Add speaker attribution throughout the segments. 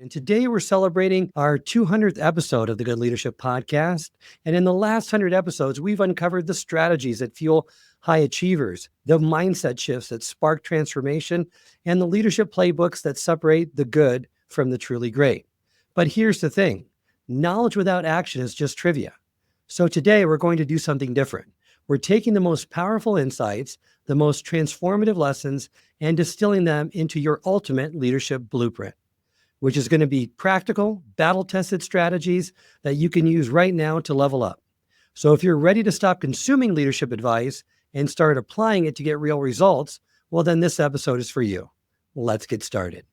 Speaker 1: And today we're celebrating our 200th episode of the Good Leadership Podcast. And in the last 100 episodes, we've uncovered the strategies that fuel high achievers, the mindset shifts that spark transformation, and the leadership playbooks that separate the good from the truly great. But here's the thing, knowledge without action is just trivia. So today we're going to do something different. We're taking the most powerful insights, the most transformative lessons, and distilling them into your ultimate leadership blueprint, which is going to be practical, battle-tested strategies that you can use right now to level up. So if you're ready to stop consuming leadership advice and start applying it to get real results, well, then this episode is for you. Let's get started.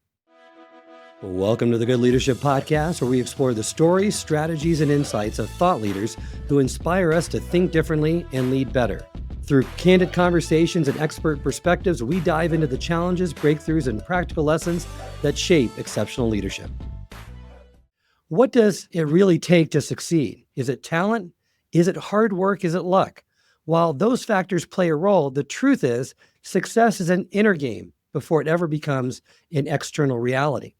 Speaker 1: Welcome to the Good Leadership Podcast, where we explore the stories, strategies, and insights of thought leaders who inspire us to think differently and lead better. Through candid conversations and expert perspectives, we dive into the challenges, breakthroughs, and practical lessons that shape exceptional leadership. What does it really take to succeed? Is it talent? Is it hard work? Is it luck? While those factors play a role, the truth is success is an inner game before it ever becomes an external reality.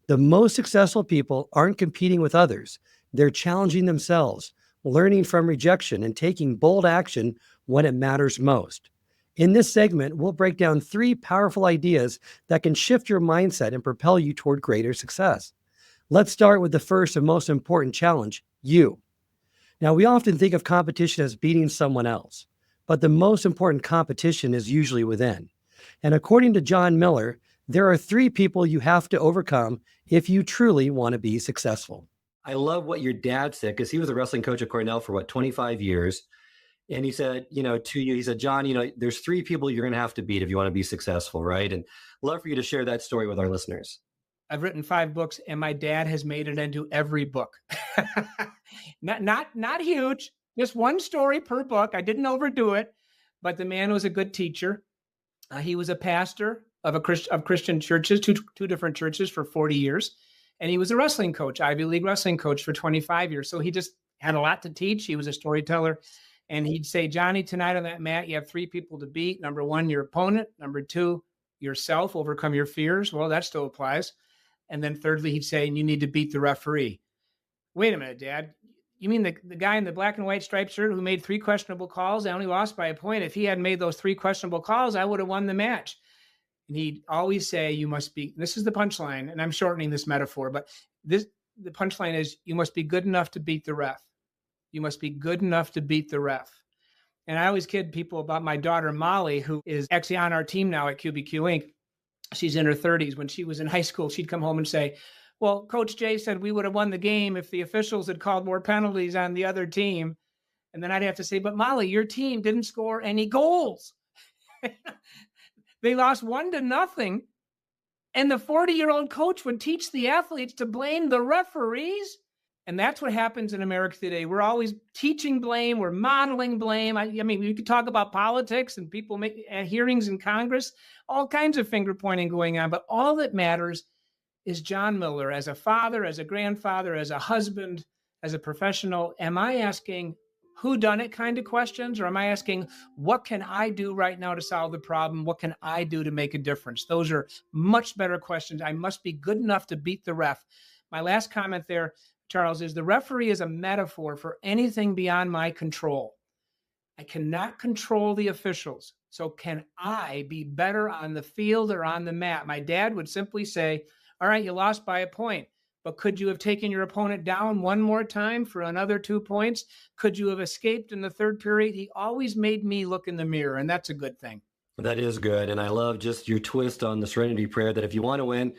Speaker 1: The most successful people aren't competing with others. They're challenging themselves, learning from rejection, and taking bold action when it matters most. In this segment, we'll break down 3 powerful ideas that can shift your mindset and propel you toward greater success. Let's start with the first and most important challenge, you. Now, we often think of competition as beating someone else, but the most important competition is usually within. And according to John Miller, there are 3 people you have to overcome if you truly want to be successful. I love what your dad said, because he was a wrestling coach at Cornell for 25 years. And he said, to you, he said, John, there's 3 people you're going to have to beat if you want to be successful, right? And love for you to share that story with our listeners.
Speaker 2: I've written 5 books, and my dad has made it into every book. Not huge, just one story per book. I didn't overdo it, but the man was a good teacher. He was a pastor of Christian churches, two different churches for 40 years. And he was a wrestling coach, Ivy League wrestling coach for 25 years. So he just had a lot to teach. He was a storyteller. And he'd say, Johnny, tonight on that mat, you have 3 people to beat. Number 1, your opponent. Number 2, yourself, overcome your fears. Well, that still applies. And then thirdly, he'd say, you need to beat the referee. Wait a minute, Dad. You mean the guy in the black and white striped shirt who made 3 questionable calls? I only lost by a point. If he hadn't made those 3 questionable calls, I would have won the match. And he'd always say, you must be, this is the punchline, and I'm shortening this metaphor, but the punchline is, you must be good enough to beat the ref. You must be good enough to beat the ref. And I always kid people about my daughter, Molly, who is actually on our team now at QBQ Inc. She's in her 30s. When she was in high school, she'd come home and say, well, Coach Jay said we would have won the game if the officials had called more penalties on the other team. And then I'd have to say, but Molly, your team didn't score any goals. They lost 1-0. And the 40-year-old coach would teach the athletes to blame the referees. And that's what happens in America today. We're always teaching blame. We're modeling blame. I mean, we could talk about politics and people make hearings in Congress, all kinds of finger pointing going on. But all that matters is John Miller, as a father, as a grandfather, as a husband, as a professional. Am I asking whodunit kind of questions, or am I asking, what can I do right now to solve the problem? What can I do to make a difference? Those are much better questions. I must be good enough to beat the ref. My last comment there, Charles, is the referee is a metaphor for anything beyond my control. I cannot control the officials. So can I be better on the field or on the mat? My dad would simply say, all right, you lost by a point, but could you have taken your opponent down one more time for another 2 points? Could you have escaped in the 3rd period? He always made me look in the mirror, and that's a good thing.
Speaker 1: That is good. And I love just your twist on the Serenity Prayer that if you want to win,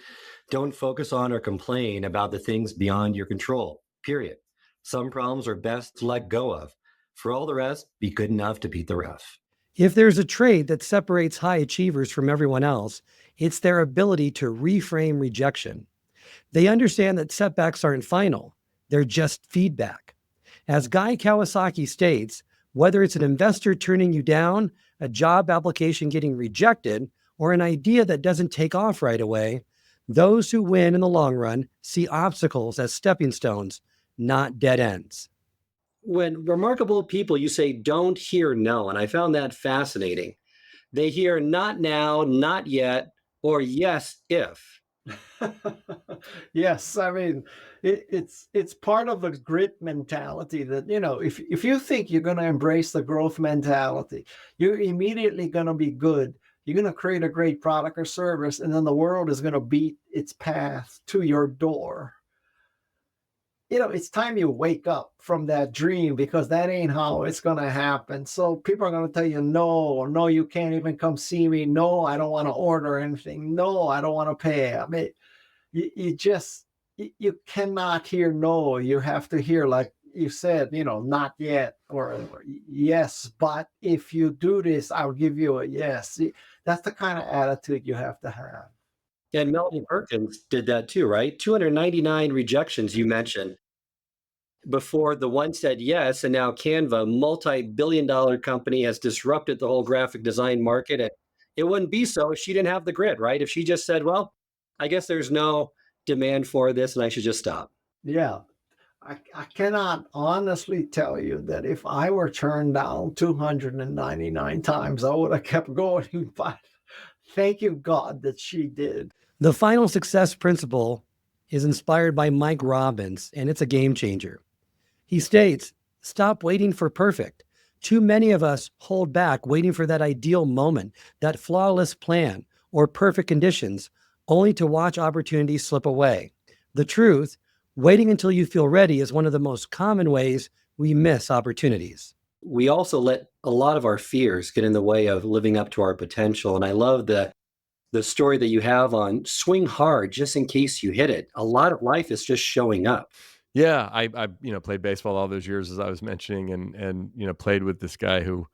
Speaker 1: don't focus on or complain about the things beyond your control, period. Some problems are best to let go of. For all the rest, be good enough to beat the ref. If there's a trait that separates high achievers from everyone else, it's their ability to reframe rejection. They understand that setbacks aren't final. They're just feedback. As Guy Kawasaki states, whether it's an investor turning you down, a job application getting rejected, or an idea that doesn't take off right away, those who win in the long run see obstacles as stepping stones, not dead ends. When remarkable people, you say, don't hear no, and I found that fascinating. They hear not now, not yet, or yes, if.
Speaker 3: Yes, I mean, it's part of the grit mentality that, if you think you're going to embrace the growth mentality, you're immediately going to be good. You're going to create a great product or service, and then the world is going to beat its path to your door. It's time you wake up from that dream, because that ain't how it's going to happen. So people are going to tell you, no, no, you can't even come see me. No, I don't want to order anything. No, I don't want to pay. I mean, you just, you cannot hear no. You have to hear, like you said, not yet, or yes, but if you do this, I'll give you a yes. That's the kind of attitude you have to have.
Speaker 1: And Melanie Perkins did that too, right? 299 rejections you mentioned before the one said yes. And now Canva, multi-billion-dollar company, has disrupted the whole graphic design market. And it wouldn't be so if she didn't have the grit, right? If she just said, well, I guess there's no demand for this and I should just stop.
Speaker 3: Yeah. I cannot honestly tell you that if I were turned down 299 times, I would have kept going. But thank you, God, that she did.
Speaker 1: The final success principle is inspired by Mike Robbins, and it's a game changer. He states, stop waiting for perfect. Too many of us hold back waiting for that ideal moment, that flawless plan, or perfect conditions, only to watch opportunities slip away. The truth, waiting until you feel ready is one of the most common ways we miss opportunities. We also let a lot of our fears get in the way of living up to our potential. And I love the story that you have on swing hard just in case you hit it. A lot of life is just showing up.
Speaker 4: Yeah, I played baseball all those years, as I was mentioning, and played with this guy who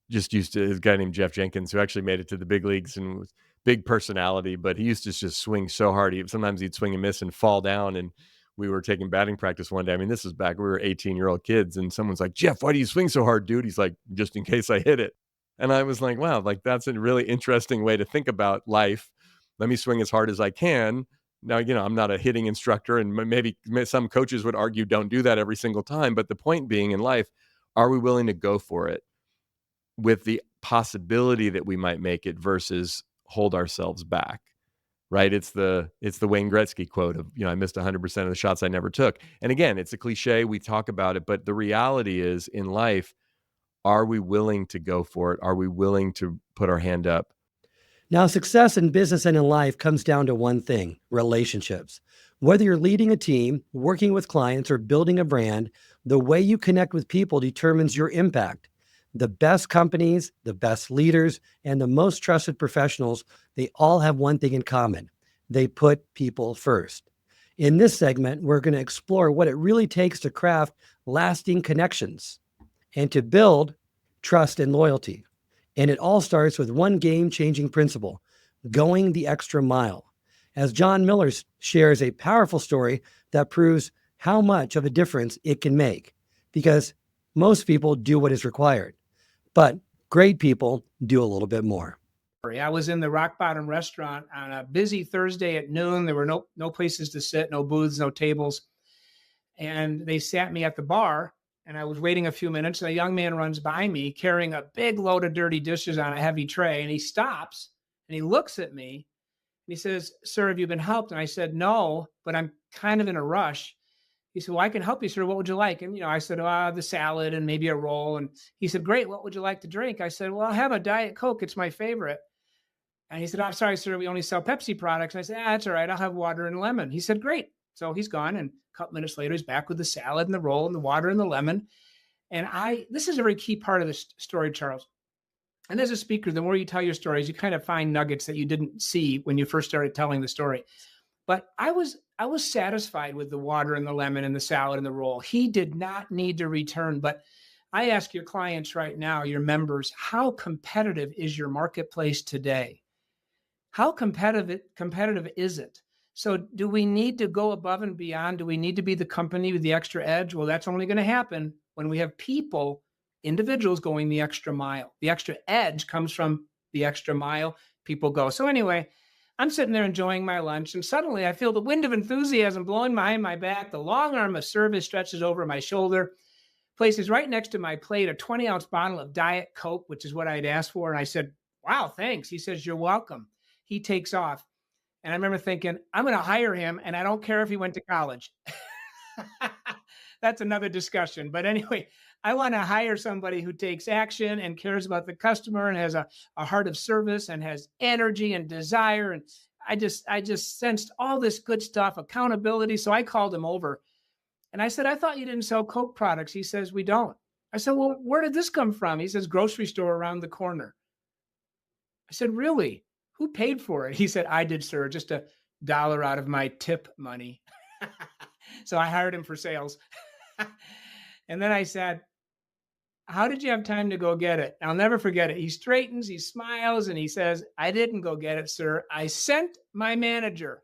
Speaker 4: just used to, his guy named Jeff Jenkins, who actually made it to the big leagues and was big personality, but he used to just swing so hard. Sometimes he'd swing and miss and fall down. And we were taking batting practice one day. I mean, this is back, we were 18-year-old kids, and someone's like, Jeff, why do you swing so hard, dude? He's like, just in case I hit it. And I was like, wow, like that's a really interesting way to think about life. Let me swing as hard as I can. Now, I'm not a hitting instructor, and maybe some coaches would argue don't do that every single time. But the point being, in life, are we willing to go for it with the possibility that we might make it versus hold ourselves back? Right? It's the Wayne Gretzky quote of, I missed 100% of the shots I never took. And again, it's a cliche. We talk about it, but the reality is, in life, are we willing to go for it? Are we willing to put our hand up?
Speaker 1: Now, success in business and in life comes down to one thing: relationships. Whether you're leading a team, working with clients, or building a brand, the way you connect with people determines your impact. The best companies, the best leaders, and the most trusted professionals, they all have one thing in common: they put people first. In this segment, we're going to explore what it really takes to craft lasting connections and to build trust and loyalty. And it all starts with one game-changing principle: going the extra mile. As John Miller shares a powerful story that proves how much of a difference it can make. Because most people do what is required, but great people do a little bit more.
Speaker 2: I was in the Rock Bottom restaurant on a busy Thursday at noon. There were no places to sit, no booths, no tables. And they sat me at the bar, and I was waiting a few minutes, and a young man runs by me carrying a big load of dirty dishes on a heavy tray. And he stops and he looks at me and he says, "Sir, have you been helped?" And I said, "No, but I'm kind of in a rush." He said, "Well, I can help you, sir. What would you like?" And, I said, the salad and maybe a roll. And he said, "Great. What would you like to drink?" I said, "Well, I'll have a Diet Coke. It's my favorite." And he said, "I'm sorry, sir. We only sell Pepsi products." And I said, "That's all right. I'll have water and lemon." He said, "Great." So he's gone. And a couple minutes later, he's back with the salad and the roll and the water and the lemon. And this is a very key part of the story, Charles. And as a speaker, the more you tell your stories, you kind of find nuggets that you didn't see when you first started telling the story. But I was satisfied with the water and the lemon and the salad and the roll. He did not need to return. But I ask your clients right now, your members, how competitive is your marketplace today? How competitive is it? So do we need to go above and beyond? Do we need to be the company with the extra edge? Well, that's only going to happen when we have people, individuals going the extra mile. The extra edge comes from the extra mile people go. So anyway, I'm sitting there enjoying my lunch, and suddenly I feel the wind of enthusiasm blowing behind my back. The long arm of service stretches over my shoulder, places right next to my plate a 20-ounce bottle of Diet Coke, which is what I'd asked for. And I said, "Wow, thanks." He says, "You're welcome." He takes off. And I remember thinking, I'm going to hire him, and I don't care if he went to college. That's another discussion. But anyway, I want to hire somebody who takes action and cares about the customer and has a heart of service and has energy and desire. And I just sensed all this good stuff, accountability. So I called him over and I said, I thought you didn't sell Coke products. He says, we don't. I said, well, where did this come from? He says, grocery store around the corner. I said, really? Who paid for it? He said, I did, sir, just $1 out of my tip money. So I hired him for sales. And then I said, how did you have time to go get it? I'll never forget it. He straightens, he smiles, and he says, I didn't go get it, sir. I sent my manager.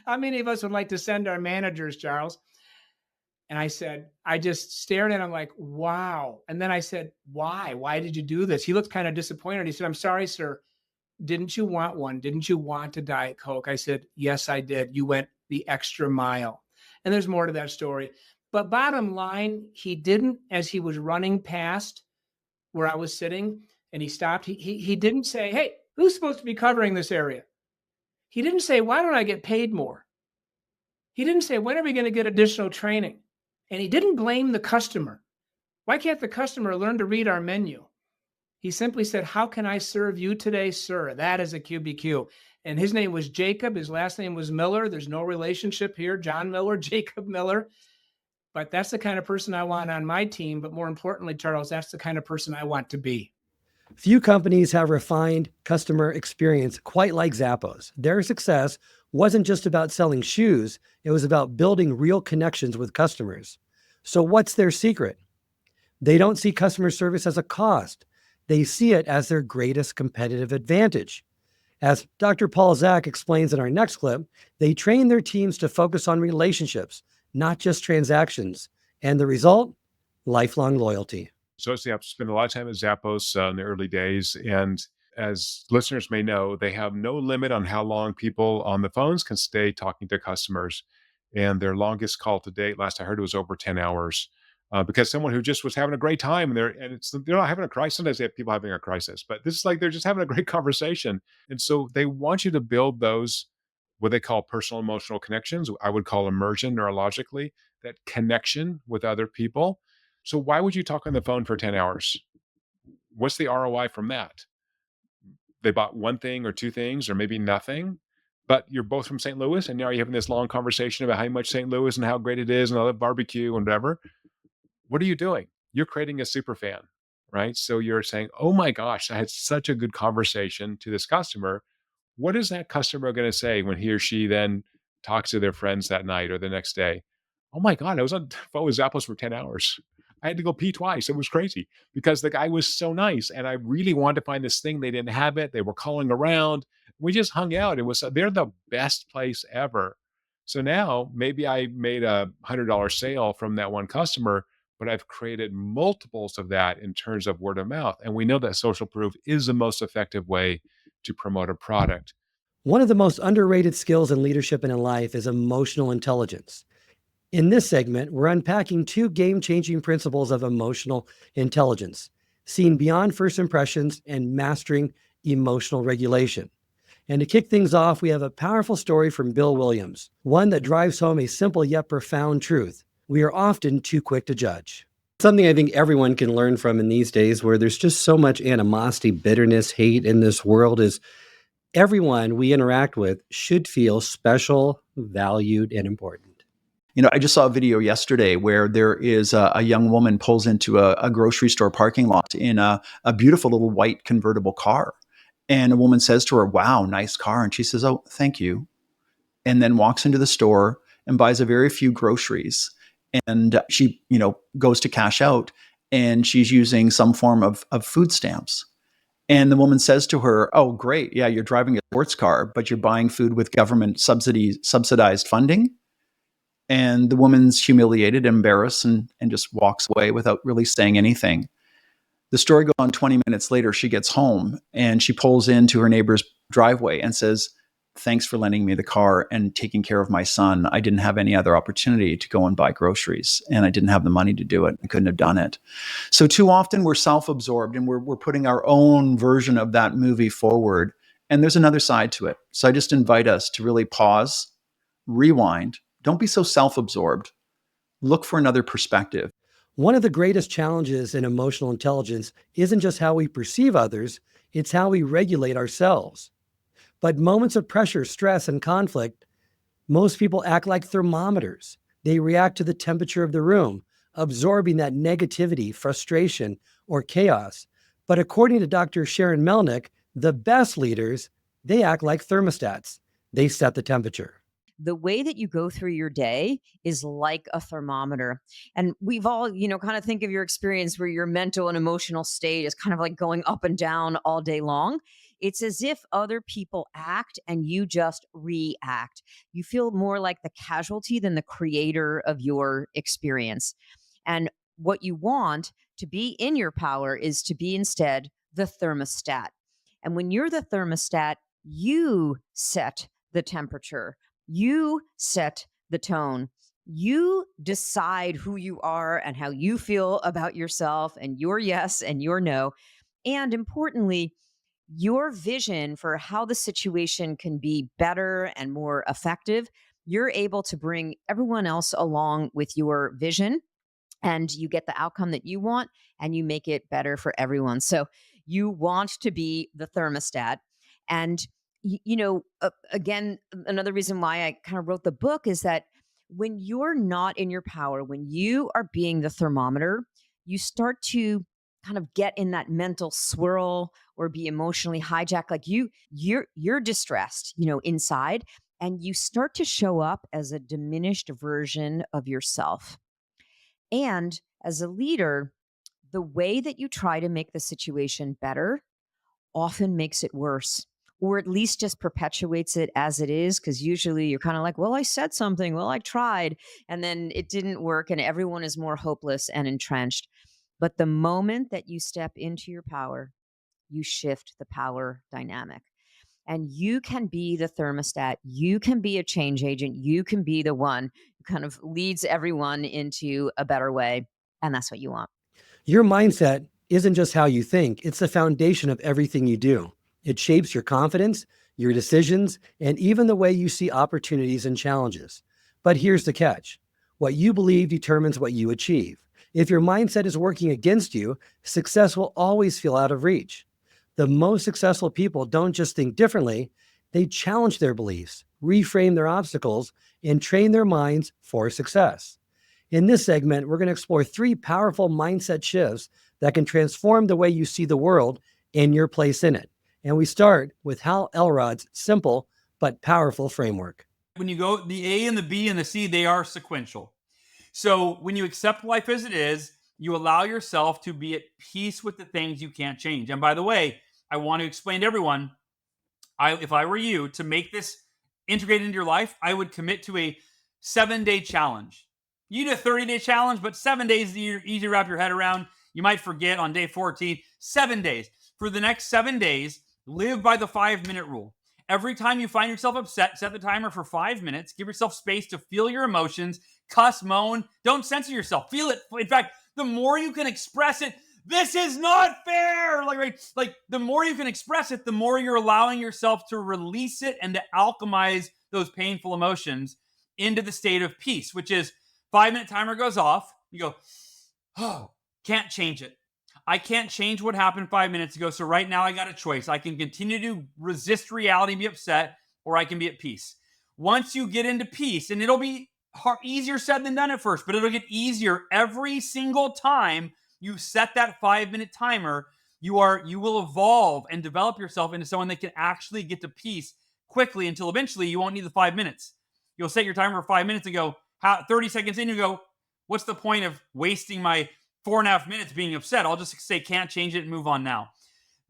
Speaker 2: How many of us would like to send our managers, Charles? And I said, I just stared at him like, wow. And then I said, why? Why did you do this? He looked kind of disappointed. He said, I'm sorry, sir. Didn't you want one? Didn't you want a Diet Coke? I said, yes, I did. You went the extra mile. And there's more to that story. But bottom line, he didn't, as he was running past where I was sitting and he stopped, he didn't say, hey, who's supposed to be covering this area? He didn't say, why don't I get paid more? He didn't say, when are we going to get additional training? And he didn't blame the customer. Why can't the customer learn to read our menu? He simply said, how can I serve you today, sir? That is a QBQ. And his name was Jacob. His last name was Miller. There's no relationship here. John Miller, Jacob Miller. But that's the kind of person I want on my team. But more importantly, Charles, that's the kind of person I want to be.
Speaker 1: Few companies have refined customer experience quite like Zappos. Their success wasn't just about selling shoes. It was about building real connections with customers. So what's their secret? They don't see customer service as a cost. They see it as their greatest competitive advantage. As Dr. Paul Zak explains in our next clip, they train their teams to focus on relationships, not just transactions. And the result? Lifelong loyalty.
Speaker 5: Associates spent a lot of time at Zappos in the early days. And as listeners may know, they have no limit on how long people on the phones can stay talking to customers. And their longest call to date, last I heard, it was over 10 hours. Because someone who just was having a great time and they're not having a crisis. Sometimes they have people having a crisis, but this is like they're just having a great conversation. And so they want you to build those, what they call personal emotional connections. I would call immersion neurologically, that connection with other people. So why would you talk on the phone for 10 hours? What's the ROI from that? They bought one thing or two things or maybe nothing, but you're both from St. Louis and now you're having this long conversation about how much St. Louis and how great it is and I love barbecue and whatever. What are you doing? You're creating a super fan, right? So you're saying, oh my gosh, I had such a good conversation to this customer. What is that customer going to say when he or she then talks to their friends that night or the next day? Oh my God, I was on the phone with Zappos for 10 hours. I had to go pee twice. It was crazy because the guy was so nice. And I really wanted to find this thing. They didn't have it. They were calling around. We just hung out. They're the best place ever. So now maybe I made a $100 sale from that one customer, but I've created multiples of that in terms of word of mouth. And we know that social proof is the most effective way to promote a product.
Speaker 1: One of the most underrated skills in leadership and in life is emotional intelligence. In this segment, we're unpacking 2 game-changing principles of emotional intelligence, seeing beyond first impressions and mastering emotional regulation. And to kick things off, we have a powerful story from Bill Williams, one that drives home a simple yet profound truth. We are often too quick to judge. Something I think everyone can learn from in these days where there's just so much animosity, bitterness, hate in this world is everyone we interact with should feel special, valued, and important.
Speaker 6: I just saw a video yesterday where there is a young woman pulls into a grocery store parking lot in a beautiful little white convertible car. And a woman says to her, wow, nice car. And she says, oh, thank you. And then walks into the store and buys a very few groceries. And she, goes to cash out and she's using some form of food stamps. And the woman says to her, oh, great. Yeah, you're driving a sports car, but you're buying food with government subsidized funding. And the woman's humiliated, embarrassed, and just walks away without really saying anything. The story goes on. 20 minutes later, she gets home and she pulls into her neighbor's driveway and says, thanks for lending me the car and taking care of my son. I didn't have any other opportunity to go and buy groceries, and I didn't have the money to do it. I couldn't have done it. So too often we're self-absorbed and we're putting our own version of that movie forward. And there's another side to it. So I just invite us to really pause, rewind. Don't be so self-absorbed. Look for another perspective.
Speaker 1: One of the greatest challenges in emotional intelligence isn't just how we perceive others, it's how we regulate ourselves. But moments of pressure, stress, and conflict, most people act like thermometers. They react to the temperature of the room, absorbing that negativity, frustration, or chaos. But according to Dr. Sharon Melnick, the best leaders, they act like thermostats. They set the temperature.
Speaker 7: The way that you go through your day is like a thermometer. And we've all, kind of think of your experience where your mental and emotional state is kind of like going up and down all day long. It's as if other people act and you just react. You feel more like the casualty than the creator of your experience. And what you want to be in your power is to be instead the thermostat. And when you're the thermostat, you set the temperature. You set the tone. You decide who you are and how you feel about yourself and your yes and your no. And importantly, your vision for how the situation can be better and more effective. You're able to bring everyone else along with your vision, and you get the outcome that you want and you make it better for everyone. So you want to be the thermostat. And, again, another reason why I kind of wrote the book is that when you're not in your power, when you are being the thermometer, you start to kind of get in that mental swirl or be emotionally hijacked. Like you're distressed, inside, and you start to show up as a diminished version of yourself. And as a leader, the way that you try to make the situation better often makes it worse, or at least just perpetuates it as it is. Because usually you're kind of like, well, I said something, well, I tried, and then it didn't work, and everyone is more hopeless and entrenched. But the moment that you step into your power, you shift the power dynamic. And you can be the thermostat. You can be a change agent. You can be the one who kind of leads everyone into a better way. And that's what you want.
Speaker 1: Your mindset isn't just how you think, it's the foundation of everything you do. It shapes your confidence, your decisions, and even the way you see opportunities and challenges. But here's the catch. What you believe determines what you achieve. If your mindset is working against you, success will always feel out of reach. The most successful people don't just think differently, they challenge their beliefs, reframe their obstacles, and train their minds for success. In this segment, we're going to explore 3 powerful mindset shifts that can transform the way you see the world and your place in it. And we start with Hal Elrod's simple but powerful framework.
Speaker 8: When you go, the A and the B and the C, they are sequential. So when you accept life as it is, you allow yourself to be at peace with the things you can't change. And by the way, I want to explain to everyone, if I were you, to make this integrated into your life, I would commit to a 7-day challenge. You do a 30-day challenge, but 7 days is easy to wrap your head around. You might forget on day 14. 7 days. For the next 7 days, live by the 5-minute rule. Every time you find yourself upset, set the timer for 5 minutes. Give yourself space to feel your emotions, cuss, moan. Don't censor yourself. Feel it. In fact, the more you can express it, this is not fair. Like the more you can express it, the more you're allowing yourself to release it and to alchemize those painful emotions into the state of peace, which is 5-minute timer goes off. You go, oh, can't change it. I can't change what happened 5 minutes ago. So right now I got a choice. I can continue to resist reality and be upset, or I can be at peace. Once you get into peace, and it'll be easier said than done at first, but it'll get easier every single time you set that 5-minute timer. You will evolve and develop yourself into someone that can actually get to peace quickly, until eventually you won't need the 5 minutes. You'll set your timer for 5 minutes and go, 30 seconds in, you go, what's the point of wasting my 4.5 minutes being upset? I'll just say can't change it and move on now.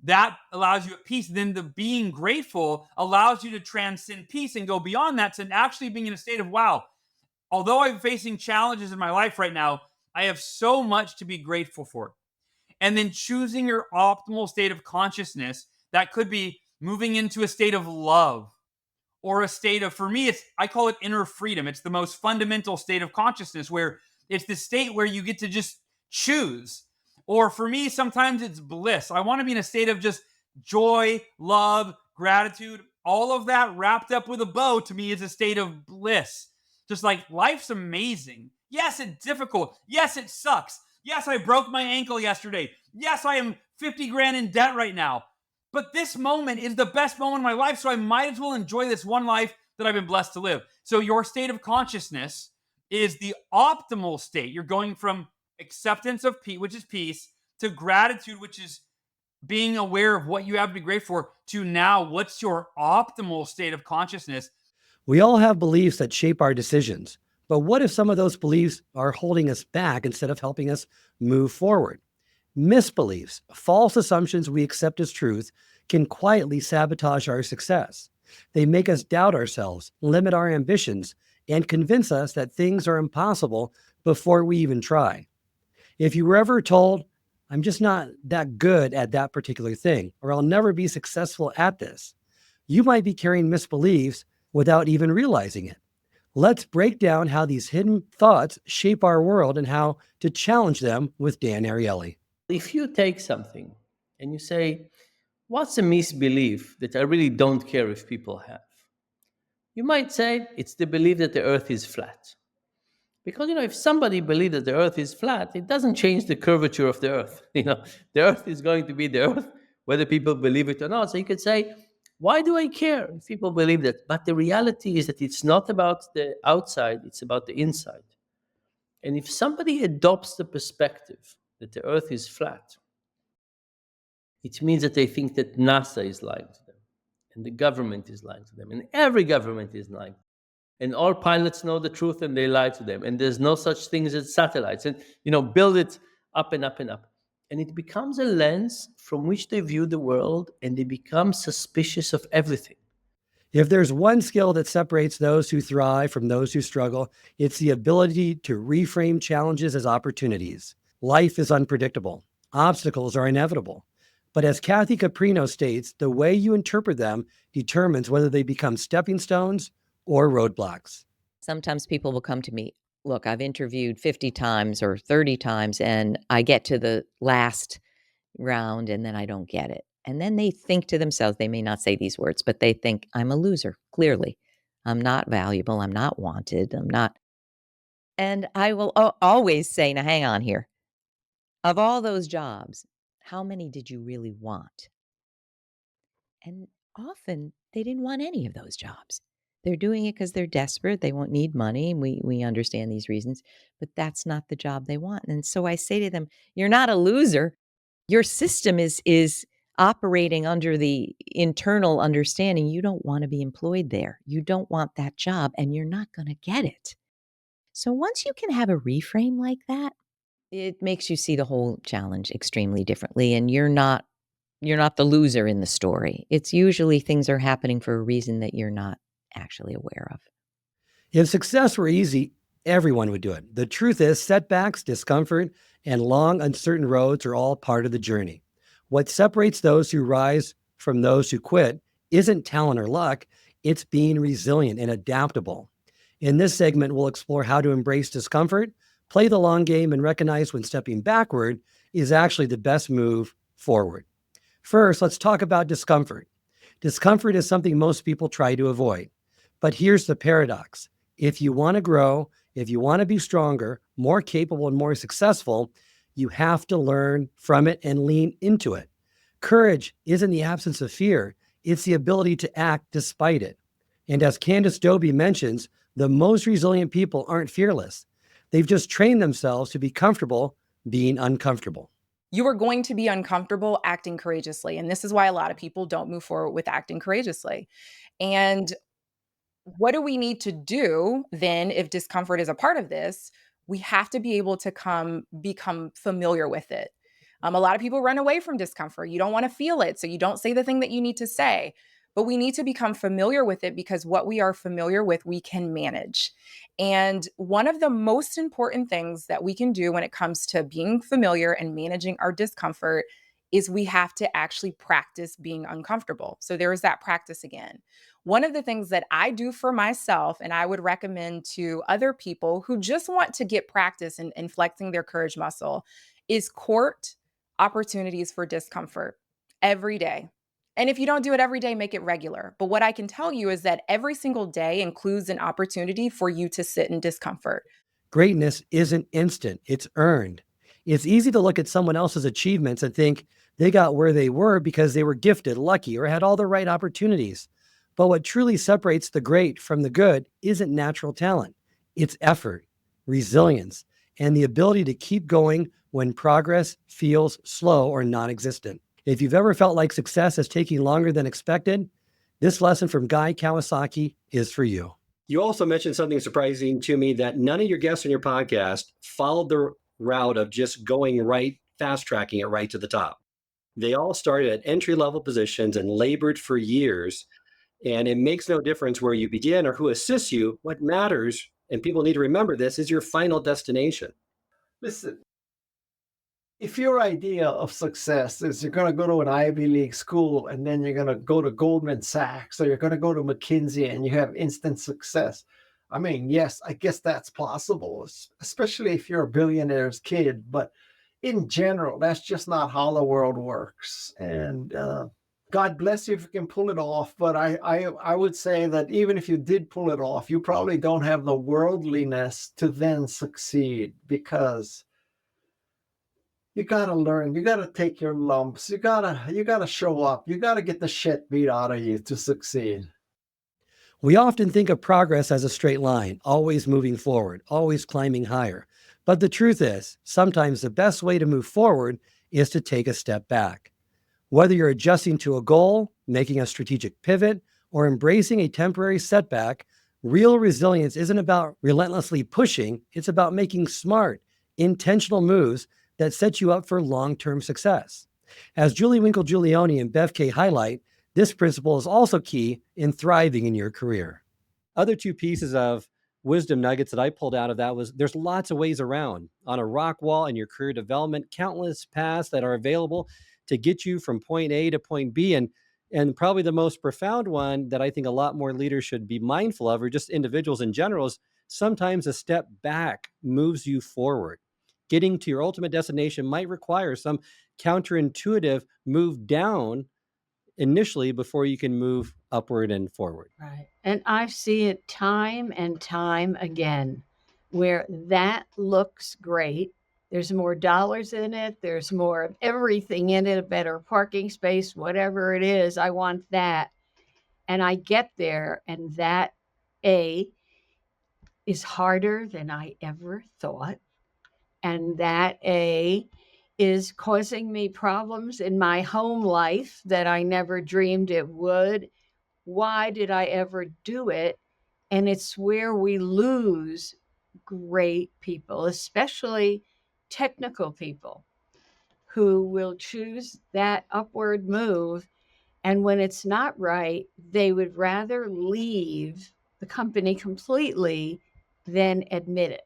Speaker 8: That allows you at peace. Then the being grateful allows you to transcend peace and go beyond that to actually being in a state of, wow, although I'm facing challenges in my life right now, I have so much to be grateful for. And then choosing your optimal state of consciousness, that could be moving into a state of love, or a state of, for me, I call it inner freedom. It's the most fundamental state of consciousness, where it's the state where you get to just choose. Or for me, sometimes it's bliss. I want to be in a state of just joy, love, gratitude, all of that wrapped up with a bow to me is a state of bliss. Just like life's amazing. Yes, it's difficult. Yes, it sucks. Yes, I broke my ankle yesterday. Yes, I am 50 grand in debt right now. But this moment is the best moment of my life, so I might as well enjoy this one life that I've been blessed to live. So your state of consciousness is the optimal state. You're going from acceptance of peace, which is peace, to gratitude, which is being aware of what you have to be grateful for, to now what's your optimal state of consciousness.
Speaker 1: We all have beliefs that shape our decisions, but what if some of those beliefs are holding us back instead of helping us move forward? Misbeliefs, false assumptions we accept as truth, can quietly sabotage our success. They make us doubt ourselves, limit our ambitions, and convince us that things are impossible before we even try. If you were ever told, I'm just not that good at that particular thing, or I'll never be successful at this, you might be carrying misbeliefs without even realizing it. Let's break down how these hidden thoughts shape our world and how to challenge them with Dan Ariely.
Speaker 9: If you take something and you say, what's a misbelief that I really don't care if people have? You might say it's the belief that the earth is flat. Because, if somebody believes that the earth is flat, it doesn't change the curvature of the earth. The earth is going to be the earth, whether people believe it or not. So you could say, why do I care if people believe that? But the reality is that it's not about the outside, it's about the inside. And if somebody adopts the perspective that the earth is flat, it means that they think that NASA is lying to them, and the government is lying to them, and every government is lying. And all pilots know the truth and they lie to them. And there's no such things as satellites. And, build it up and up and up. And it becomes a lens from which they view the world, and they become suspicious of everything.
Speaker 1: If there's one skill that separates those who thrive from those who struggle, it's the ability to reframe challenges as opportunities. Life is unpredictable. Obstacles are inevitable. But as Kathy Caprino states, the way you interpret them determines whether they become stepping stones or roadblocks.
Speaker 7: Sometimes people will come to me, look, I've interviewed 50 times or 30 times, and I get to the last round and then I don't get it. And then they think to themselves, they may not say these words, but they think, I'm a loser, clearly. I'm not valuable. I'm not wanted. I'm not. And I will always say, now hang on here. Of all those jobs, how many did you really want? And often they didn't want any of those jobs. They're doing it because they're desperate. They won't need money. We understand these reasons, but that's not the job they want. And so I say to them, you're not a loser. Your system is operating under the internal understanding you don't want to be employed there. You don't want that job, and you're not going to get it. So once you can have a reframe like that, it makes you see the whole challenge extremely differently, and you're not the loser in the story. It's usually things are happening for a reason that you're not actually aware of.
Speaker 1: If success were easy, everyone would do it. The truth is, setbacks, discomfort, and long, uncertain roads are all part of the journey. What separates those who rise from those who quit isn't talent or luck, it's being resilient and adaptable. In this segment, we'll explore how to embrace discomfort, play the long game, and recognize when stepping backward is actually the best move forward. First, let's talk about discomfort. Discomfort is something most people try to avoid. But here's the paradox. If you want to grow, if you want to be stronger, more capable, and more successful, you have to learn from it and lean into it. Courage isn't the absence of fear. It's the ability to act despite it. And as Candace Dobie mentions, the most resilient people aren't fearless. They've just trained themselves to be comfortable being uncomfortable.
Speaker 10: You are going to be uncomfortable acting courageously. And this is why a lot of people don't move forward with acting courageously. And what do we need to do then if discomfort is a part of this? We have to be able to become familiar with it. A lot of people run away from discomfort. You don't want to feel it, so you don't say the thing that you need to say. But we need to become familiar with it, because what we are familiar with, we can manage. And one of the most important things that we can do when it comes to being familiar and managing our discomfort is we have to actually practice being uncomfortable. So there is that practice again. One of the things that I do for myself, and I would recommend to other people who just want to get practice in flexing their courage muscle, is court opportunities for discomfort every day. And if you don't do it every day, make it regular. But what I can tell you is that every single day includes an opportunity for you to sit in discomfort.
Speaker 1: Greatness isn't instant, it's earned. It's easy to look at someone else's achievements and think they got where they were because they were gifted, lucky, or had all the right opportunities. But what truly separates the great from the good isn't natural talent, it's effort, resilience, and the ability to keep going when progress feels slow or non existent. If you've ever felt like success is taking longer than expected, this lesson from Guy Kawasaki is for you. You also mentioned something surprising to me, that none of your guests on your podcast followed the route of just going right, fast tracking it right to the top. They all started at entry level positions and labored for years. And it makes no difference where you begin or who assists you. What matters, and people need to remember this, is your final destination.
Speaker 3: Listen, if your idea of success is you're going to go to an Ivy League school and then you're going to go to Goldman Sachs or you're going to go to McKinsey and you have instant success, I mean, yes, I guess that's possible, especially if you're a billionaire's kid. But in general, that's just not how the world works. And God bless you if you can pull it off. But I would say that even if you did pull it off, you probably don't have the worldliness to then succeed, because you gotta learn, you gotta take your lumps, you gotta show up, you gotta get the shit beat out of you to succeed.
Speaker 1: We often think of progress as a straight line, always moving forward, always climbing higher. But the truth is, sometimes the best way to move forward is to take a step back. Whether you're adjusting to a goal, making a strategic pivot, or embracing a temporary setback, real resilience isn't about relentlessly pushing, it's about making smart, intentional moves that set you up for long-term success. As Julie Winkle Giulioni and Bev K highlight, this principle is also key in thriving in your career. Other two pieces of wisdom nuggets that I pulled out of that was, there's lots of ways around. On a rock wall in your career development, countless paths that are available to get you from point A to point B. And probably the most profound one that I think a lot more leaders should be mindful of, or just individuals in general, is sometimes a step back moves you forward. Getting to your ultimate destination might require some counterintuitive move down initially before you can move upward and forward.
Speaker 11: Right. And I see it time and time again where that looks great. There's more dollars in it. There's more of everything in it, a better parking space, whatever it is. I want that. And I get there, and that A is harder than I ever thought. And that A is causing me problems in my home life that I never dreamed it would. Why did I ever do it? And it's where we lose great people, especially technical people who will choose that upward move. And when it's not right, they would rather leave the company completely than admit it.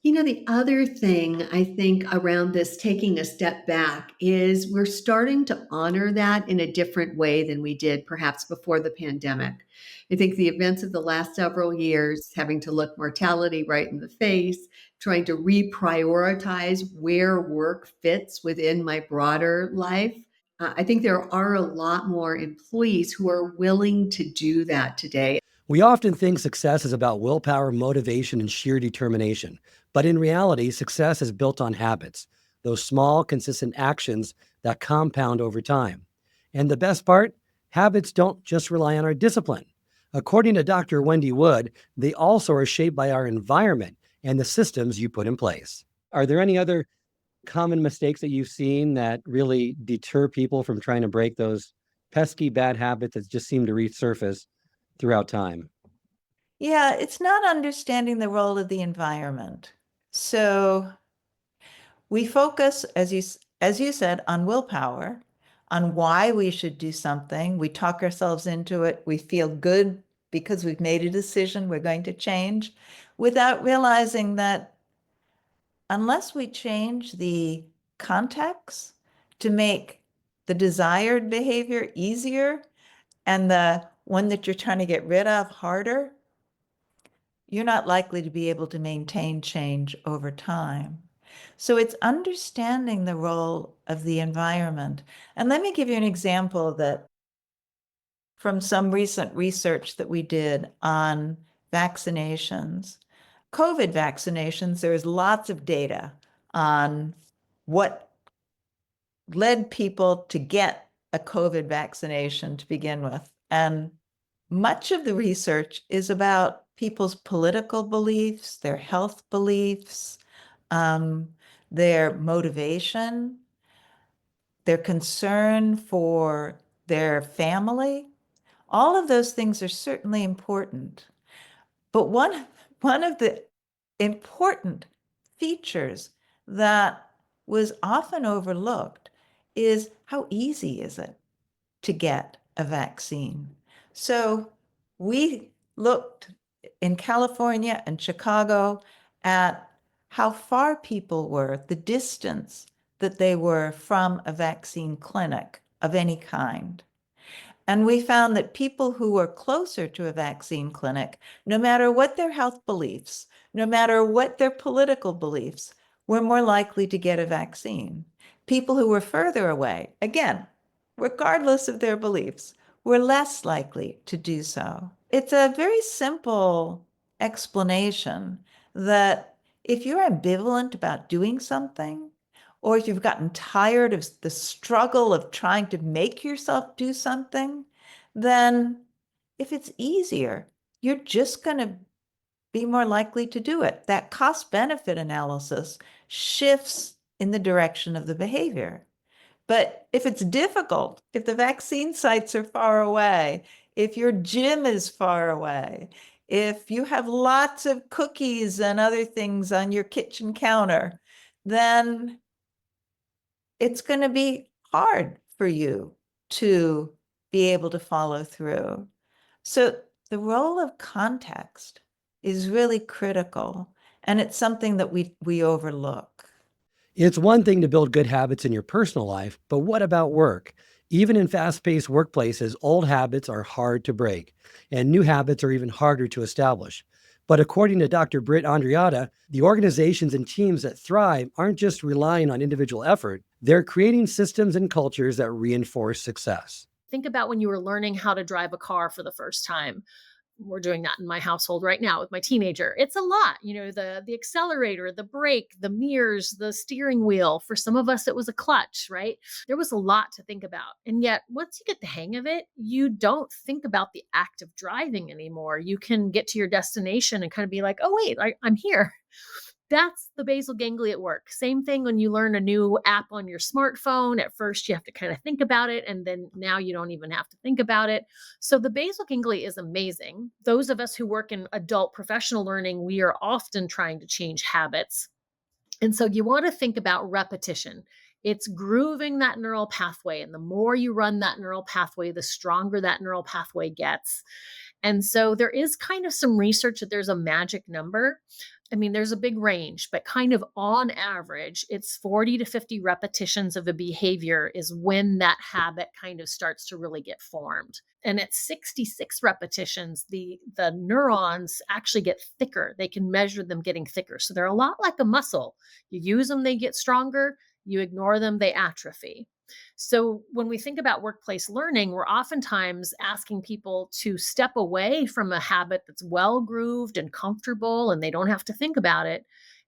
Speaker 12: You know, the other thing I think around this taking a step back is we're starting to honor that in a different way than we did perhaps before the pandemic. I think the events of the last several years, having to look mortality right in the face, trying to reprioritize where work fits within my broader life. I think there are a lot more employees who are willing to do that today.
Speaker 1: We often think success is about willpower, motivation, and sheer determination. But in reality, success is built on habits, those small, consistent actions that compound over time. And the best part, habits don't just rely on our discipline. According to Dr. Wendy Wood, they also are shaped by our environment and the systems you put in place. Are there any other common mistakes that you've seen that really deter people from trying to break those pesky bad habits that just seem to resurface throughout time?
Speaker 13: Yeah, it's not understanding the role of the environment. So we focus, as you said, on willpower, on why we should do something. We talk ourselves into it. We feel good because we've made a decision we're going to change, without realizing that unless we change the context to make the desired behavior easier and the one that you're trying to get rid of harder, you're not likely to be able to maintain change over time. So it's understanding the role of the environment. And let me give you an example that from some recent research that we did on vaccinations. COVID vaccinations, there's lots of data on what led people to get a COVID vaccination to begin with. And much of the research is about people's political beliefs, their health beliefs, their motivation, their concern for their family. All of those things are certainly important. But one of the important features that was often overlooked is how easy is it to get a vaccine. So we looked in California and Chicago at how far people were, the distance that they were from a vaccine clinic of any kind. And we found that people who were closer to a vaccine clinic, no matter what their health beliefs, no matter what their political beliefs, were more likely to get a vaccine. People who were further away, again, regardless of their beliefs, were less likely to do so. It's a very simple explanation that if you're ambivalent about doing something, or if you've gotten tired of the struggle of trying to make yourself do something, then if it's easier, you're just going to be more likely to do it. That cost-benefit analysis shifts in the direction of the behavior. But if it's difficult, if the vaccine sites are far away, if your gym is far away, if you have lots of cookies and other things on your kitchen counter, then it's going to be hard for you to be able to follow through. So the role of context is really critical, and it's something that we overlook.
Speaker 1: It's one thing to build good habits in your personal life, but what about work? Even in fast-paced workplaces, old habits are hard to break, and new habits are even harder to establish. But according to Dr. Britt Andreatta, the organizations and teams that thrive aren't just relying on individual effort, they're creating systems and cultures that reinforce success.
Speaker 14: Think about when you were learning how to drive a car for the first time. We're doing that in my household right now with my teenager. It's a lot, the accelerator, the brake, the mirrors, the steering wheel. For some of us, it was a clutch, right? There was a lot to think about. And yet, once you get the hang of it, you don't think about the act of driving anymore. You can get to your destination and kind of be like, oh, wait, I'm here. That's the basal ganglia at work. Same thing when you learn a new app on your smartphone. At first, you have to kind of think about it, and then now you don't even have to think about it. So the basal ganglia is amazing. Those of us who work in adult professional learning, we are often trying to change habits. And so you want to think about repetition. It's grooving that neural pathway. And the more you run that neural pathway, the stronger that neural pathway gets. And so there is kind of some research that there's a magic number. I mean, there's a big range, but kind of on average, it's 40 to 50 repetitions of a behavior is when that habit kind of starts to really get formed. And at 66 repetitions, the neurons actually get thicker. They can measure them getting thicker. So they're a lot like a muscle. You use them, they get stronger. You ignore them, they atrophy. So when we think about workplace learning, we're oftentimes asking people to step away from a habit that's well grooved and comfortable and they don't have to think about it,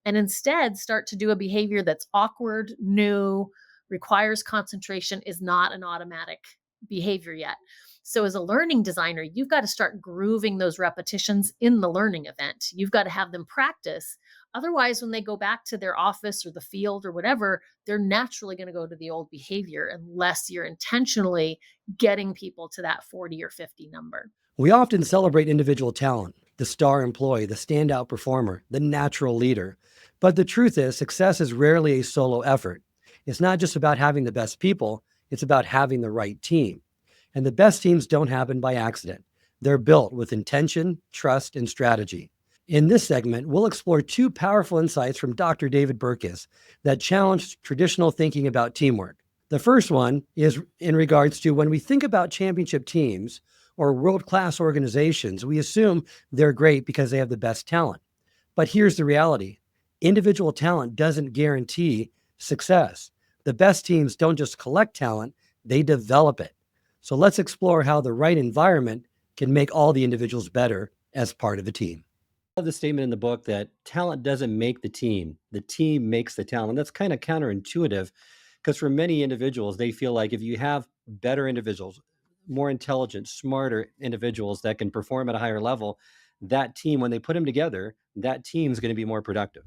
Speaker 14: and instead start to do a behavior that's awkward, new, requires concentration, is not an automatic behavior yet. So as a learning designer, you've got to start grooving those repetitions in the learning event. You've got to have them practice. Otherwise, when they go back to their office or the field or whatever, they're naturally going to go to the old behavior unless you're intentionally getting people to that 40 or 50 number.
Speaker 1: We often celebrate individual talent, the star employee, the standout performer, the natural leader. But the truth is, success is rarely a solo effort. It's not just about having the best people, it's about having the right team. And the best teams don't happen by accident. They're built with intention, trust, and strategy. In this segment, we'll explore two powerful insights from Dr. David Burkus that challenge traditional thinking about teamwork. The first one is in regards to when we think about championship teams or world-class organizations, we assume they're great because they have the best talent. But here's the reality. Individual talent doesn't guarantee success. The best teams don't just collect talent, they develop it. So let's explore how the right environment can make all the individuals better as part of a team. I love the statement in the book that talent doesn't make the team makes the talent. That's kind of counterintuitive because for many individuals, they feel like if you have better individuals, more intelligent, smarter individuals that can perform at a higher level, that team, when they put them together, that team is going to be more productive.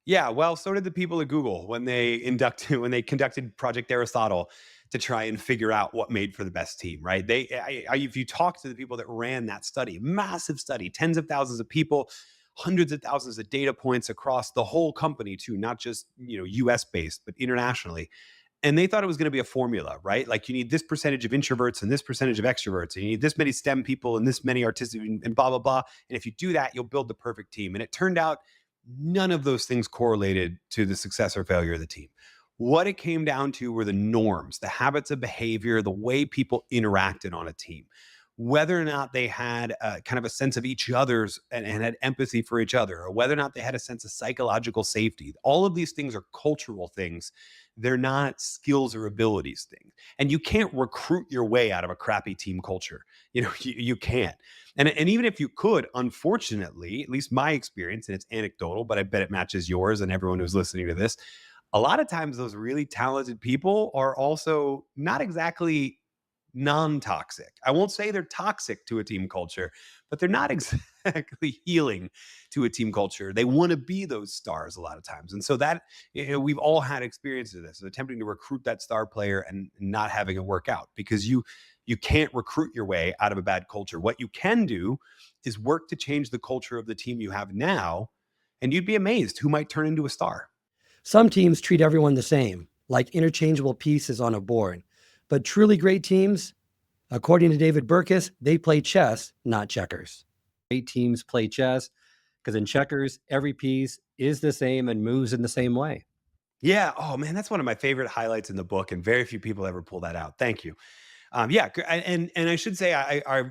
Speaker 15: Yeah, well, so did the people at Google when they conducted Project Aristotle to try and figure out what made for the best team, right? If you talk to the people that ran that study, massive study, tens of thousands of people, hundreds of thousands of data points across the whole company too, not just, US based, but internationally. And they thought it was going to be a formula, right? Like you need this percentage of introverts and this percentage of extroverts. And you need this many STEM people and this many artistic and blah, blah, blah. And if you do that, you'll build the perfect team. And it turned out none of those things correlated to the success or failure of the team. What it came down to were the norms, the habits of behavior, the way people interacted on a team, whether or not they had kind of a sense of each other's and had empathy for each other, or whether or not they had a sense of psychological safety. All of these things are cultural things. They're not skills or abilities things. And you can't recruit your way out of a crappy team culture. You can't. And even if you could, unfortunately, at least my experience, and it's anecdotal, but I bet it matches yours and everyone who's listening to this, a lot of times those really talented people are also not exactly non-toxic. I won't say they're toxic to a team culture, but they're not exactly healing to a team culture. They want to be those stars a lot of times. And so that, we've all had experiences of this, attempting to recruit that star player and not having it work out, because you can't recruit your way out of a bad culture. What you can do is work to change the culture of the team you have now, and you'd be amazed who might turn into a star.
Speaker 1: Some teams treat everyone the same, like interchangeable pieces on a board. But truly great teams, according to David Burkus, they play chess, not checkers. Great teams play chess because in checkers, every piece is the same and moves in the same way.
Speaker 15: Yeah. Oh man, that's one of my favorite highlights in the book, and very few people ever pull that out. Thank you. Yeah, and I should say I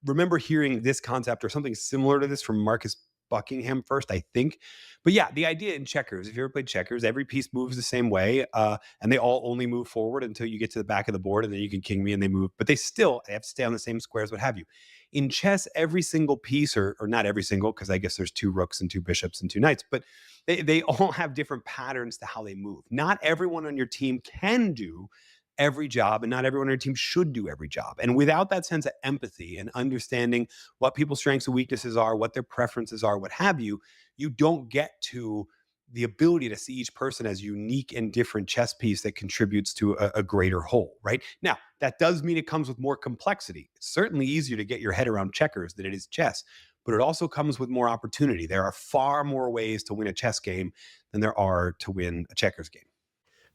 Speaker 15: remember hearing this concept or something similar to this from Marcus Buckingham first, I think. But yeah, the idea in checkers, if you ever played checkers, every piece moves the same way, and they all only move forward until you get to the back of the board, and then you can king me and they move, but they have to stay on the same squares, what have you. In chess, every single piece, or not every single, because I guess there's 2 rooks and 2 bishops and 2 knights, but they all have different patterns to how they move. Not everyone on your team can do every job, and not everyone on your team should do every job. And without that sense of empathy and understanding what people's strengths and weaknesses are, what their preferences are, what have you, you don't get to the ability to see each person as unique and different chess piece that contributes to a greater whole, right? Now, that does mean it comes with more complexity. It's certainly easier to get your head around checkers than it is chess, but it also comes with more opportunity. There are far more ways to win a chess game than there are to win a checkers game.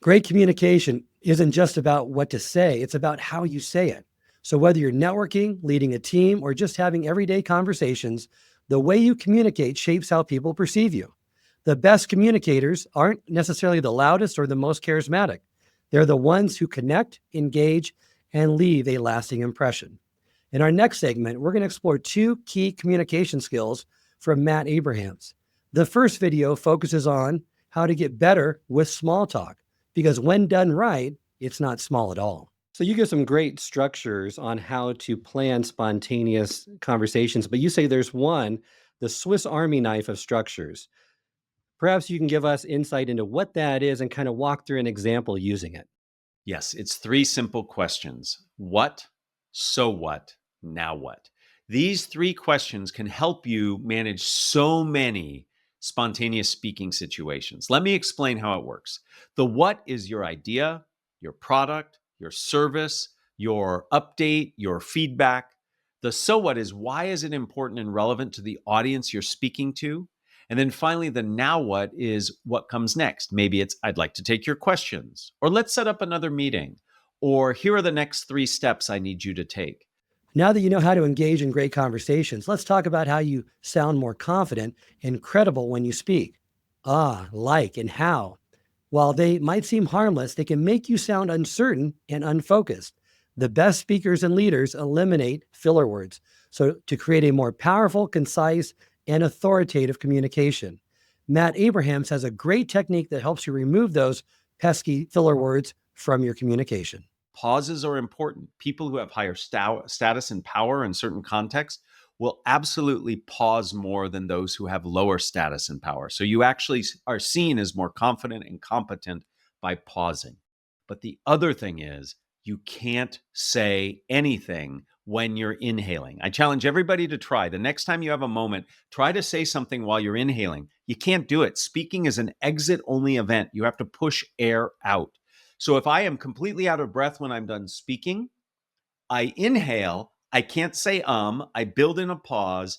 Speaker 1: Great communication isn't just about what to say, it's about how you say it. So whether you're networking, leading a team, or just having everyday conversations, the way you communicate shapes how people perceive you. The best communicators aren't necessarily the loudest or the most charismatic. They're the ones who connect, engage, and leave a lasting impression. In our next segment, we're going to explore 2 key communication skills from Matt Abrahams. The first video focuses on how to get better with small talk, because when done right, it's not small at all. So you give some great structures on how to plan spontaneous conversations, but you say there's one, the Swiss Army knife of structures. Perhaps you can give us insight into what that is and kind of walk through an example using it.
Speaker 16: Yes, it's 3 simple questions. What, so what, now what? These 3 questions can help you manage so many spontaneous speaking situations. Let me explain how it works. The what is your idea, your product, your service, your update, your feedback. The so what is why is it important and relevant to the audience you're speaking to? And then finally, the now what is what comes next. Maybe it's, I'd like to take your questions, or let's set up another meeting, or here are the next 3 steps I need you to take.
Speaker 1: Now that you know how to engage in great conversations, let's talk about how you sound more confident and credible when you speak. Like, and how. While they might seem harmless, they can make you sound uncertain and unfocused. The best speakers and leaders eliminate filler words, so to create a more powerful, concise, and authoritative communication. Matt Abrahams has a great technique that helps you remove those pesky filler words from your communication.
Speaker 16: Pauses are important. People who have higher status and power in certain contexts will absolutely pause more than those who have lower status and power. So you actually are seen as more confident and competent by pausing. But the other thing is, you can't say anything when you're inhaling. I challenge everybody to try. The next time you have a moment, try to say something while you're inhaling. You can't do it. Speaking is an exit-only event. You have to push air out. So if I am completely out of breath when I'm done speaking, I inhale, I can't say I build in a pause,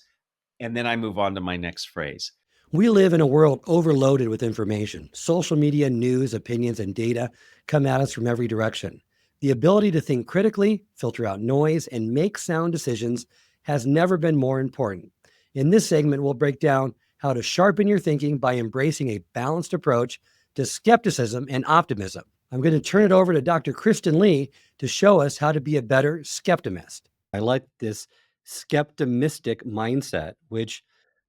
Speaker 16: and then I move on to my next phrase.
Speaker 1: We live in a world overloaded with information. Social media, news, opinions, and data come at us from every direction. The ability to think critically, filter out noise, and make sound decisions has never been more important. In this segment, we'll break down how to sharpen your thinking by embracing a balanced approach to skepticism and optimism. I'm going to turn it over to Dr. Kristen Lee to show us how to be a better skeptimist. I like this skeptimistic mindset, which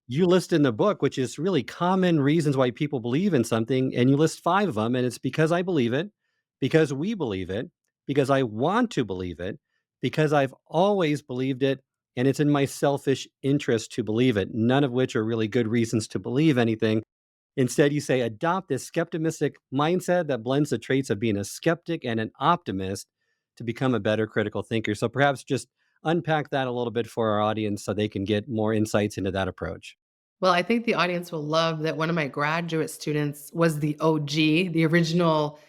Speaker 1: you list in the book, which is really common reasons why people believe in something. And you list 5 of them. And it's because I believe it, because we believe it, because I want to believe it, because I've always believed it, and it's in my selfish interest to believe it, none of which are really good reasons to believe anything. Instead, you say adopt this skeptimistic mindset that blends the traits of being a skeptic and an optimist to become a better critical thinker. So perhaps just unpack that a little bit for our audience so they can get more insights into that approach.
Speaker 17: Well, I think the audience will love that one of my graduate students was the OG, the original.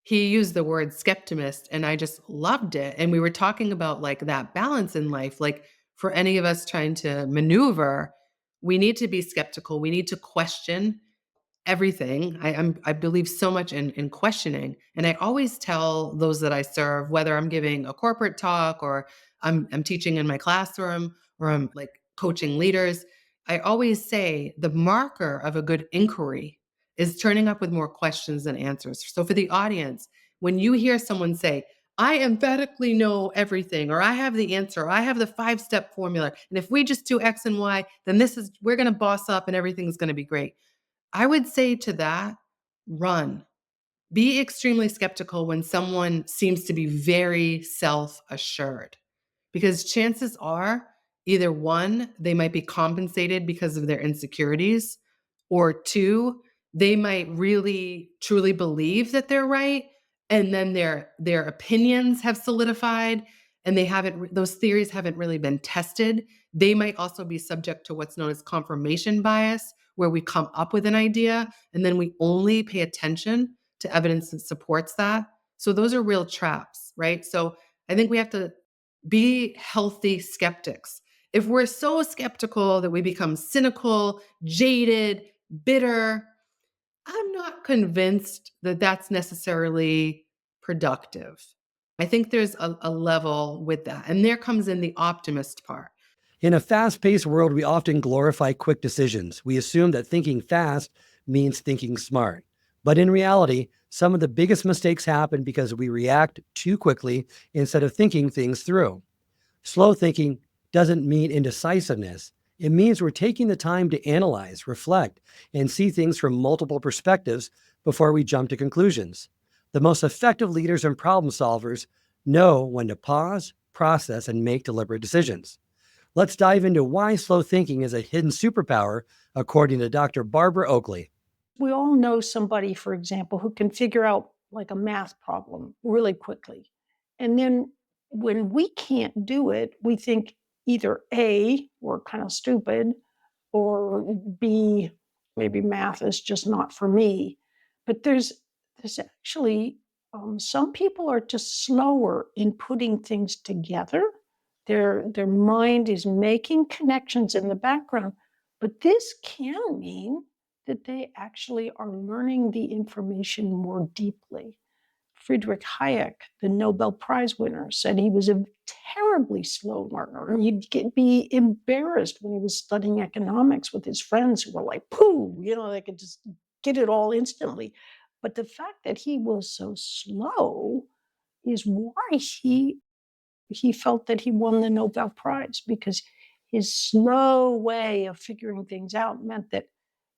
Speaker 17: He used the word skeptimist, and I just loved it. And we were talking about like that balance in life. Like for any of us trying to maneuver, we need to be skeptical. We need to question everything. I believe so much in questioning. And I always tell those that I serve, whether I'm giving a corporate talk or I'm teaching in my classroom or I'm like coaching leaders, I always say the marker of a good inquiry is turning up with more questions than answers. So for the audience, when you hear someone say, I emphatically know everything, or I have the answer, or I have the 5-step formula, and if we just do X and Y, then we're going to boss up and everything's going to be great. I would say to that, run. Be extremely skeptical when someone seems to be very self assured, because chances are either one, they might be compensated because of their insecurities, or two, they might really truly believe that they're right. And then their opinions have solidified and those theories haven't really been tested. They might also be subject to what's known as confirmation bias, where we come up with an idea and then we only pay attention to evidence that supports that. So those are real traps, right? So I think we have to be healthy skeptics. If we're so skeptical that we become cynical, jaded, bitter, I'm not convinced that that's necessarily productive. I think there's a level with that. And there comes in the optimist part.
Speaker 1: In a fast-paced world, we often glorify quick decisions. We assume that thinking fast means thinking smart. But in reality, some of the biggest mistakes happen because we react too quickly instead of thinking things through. Slow thinking doesn't mean indecisiveness. It means we're taking the time to analyze, reflect, and see things from multiple perspectives before we jump to conclusions. The most effective leaders and problem solvers know when to pause, process, and make deliberate decisions. Let's dive into why slow thinking is a hidden superpower, according to Dr. Barbara Oakley.
Speaker 18: We all know somebody, for example, who can figure out like a math problem really quickly. And then when we can't do it, we think either A, we're kind of stupid, or B, maybe math is just not for me. But there's actually some people are just slower in putting things together. Their mind is making connections in the background, but this can mean that they actually are learning the information more deeply. Friedrich Hayek, the Nobel Prize winner, said he was a terribly slow learner. He'd be embarrassed when he was studying economics with his friends who were like, pooh, they could just get it all instantly. But the fact that he was so slow is why he felt that he won the Nobel Prize, because his slow way of figuring things out meant that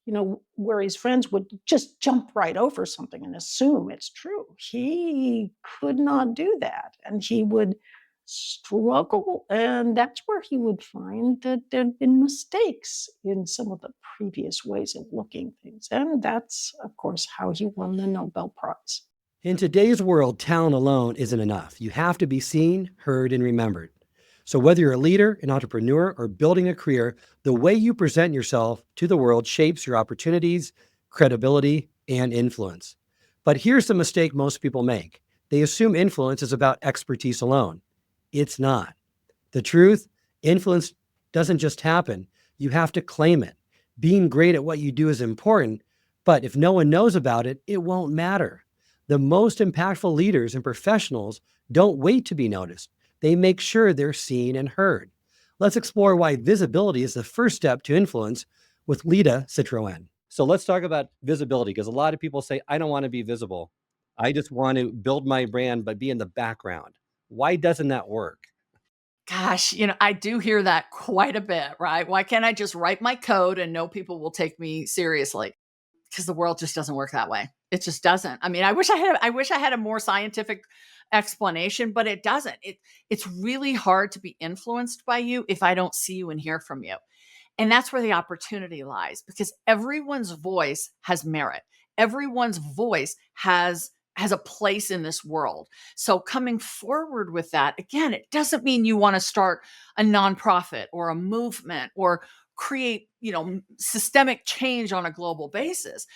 Speaker 18: where his friends would just jump right over something and assume it's true. He could not do that. And he would struggle. And that's where he would find that there'd been mistakes in some of the previous ways of looking things. And that's, of course, how he won the Nobel Prize.
Speaker 1: In today's world, talent alone isn't enough. You have to be seen, heard, and remembered. So whether you're a leader, an entrepreneur, or building a career, the way you present yourself to the world shapes your opportunities, credibility, and influence. But here's the mistake most people make. They assume influence is about expertise alone. It's not. The truth, influence doesn't just happen. You have to claim it. Being great at what you do is important, but if no one knows about it, it won't matter. The most impactful leaders and professionals don't wait to be noticed. They make sure they're seen and heard. Let's explore why visibility is the first step to influence with Lita Citroën. So let's talk about visibility, because a lot of people say, I don't want to be visible. I just want to build my brand, but be in the background. Why doesn't that work?
Speaker 19: Gosh, I do hear that quite a bit, right? Why can't I just write my code and know people will take me seriously? Because the world just doesn't work that way. It just doesn't. I mean, I wish I had a more scientific explanation, but it doesn't. It's really hard to be influenced by you if I don't see you and hear from you. And that's where the opportunity lies, because everyone's voice has merit. Everyone's voice has a place in this world. So coming forward with that, again, it doesn't mean you want to start a nonprofit or a movement or create, systemic change on a global basis.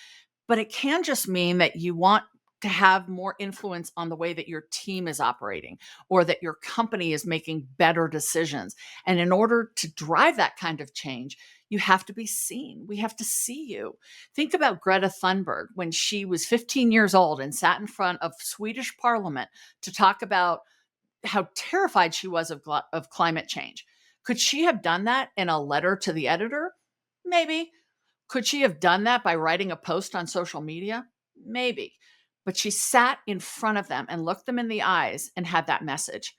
Speaker 19: But it can just mean that you want to have more influence on the way that your team is operating or that your company is making better decisions. And in order to drive that kind of change, you have to be seen. We have to see you. Think about Greta Thunberg when she was 15 years old and sat in front of Swedish parliament to talk about how terrified she was of climate change. Could she have done that in a letter to the editor? Maybe. Could she have done that by writing a post on social media? Maybe. But she sat in front of them and looked them in the eyes and had that message.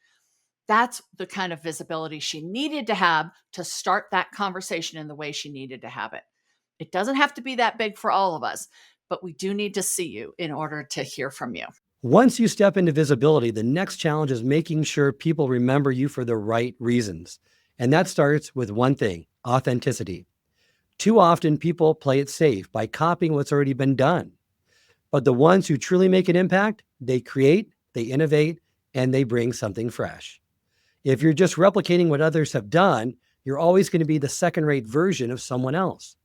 Speaker 19: That's the kind of visibility she needed to have to start that conversation in the way she needed to have it. It doesn't have to be that big for all of us, but we do need to see you in order to hear from you.
Speaker 1: Once you step into visibility, the next challenge is making sure people remember you for the right reasons. And that starts with one thing: authenticity. Too often, people play it safe by copying what's already been done. But the ones who truly make an impact, they create, they innovate, and they bring something fresh. If you're just replicating what others have done, you're always going to be the second-rate version of someone else.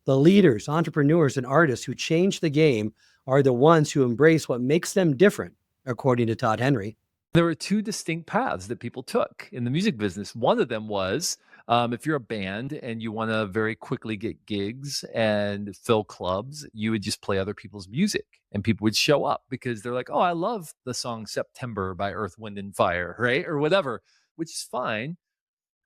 Speaker 1: The leaders, entrepreneurs, and artists who change the game are the ones who embrace what makes them different, according to Todd Henry.
Speaker 20: There were two distinct paths that people took in the music business. One of them was if you're a band and you want to very quickly get gigs and fill clubs, you would just play other people's music and people would show up because they're like, oh, I love the song September by Earth, Wind and Fire, right? Or whatever, which is fine.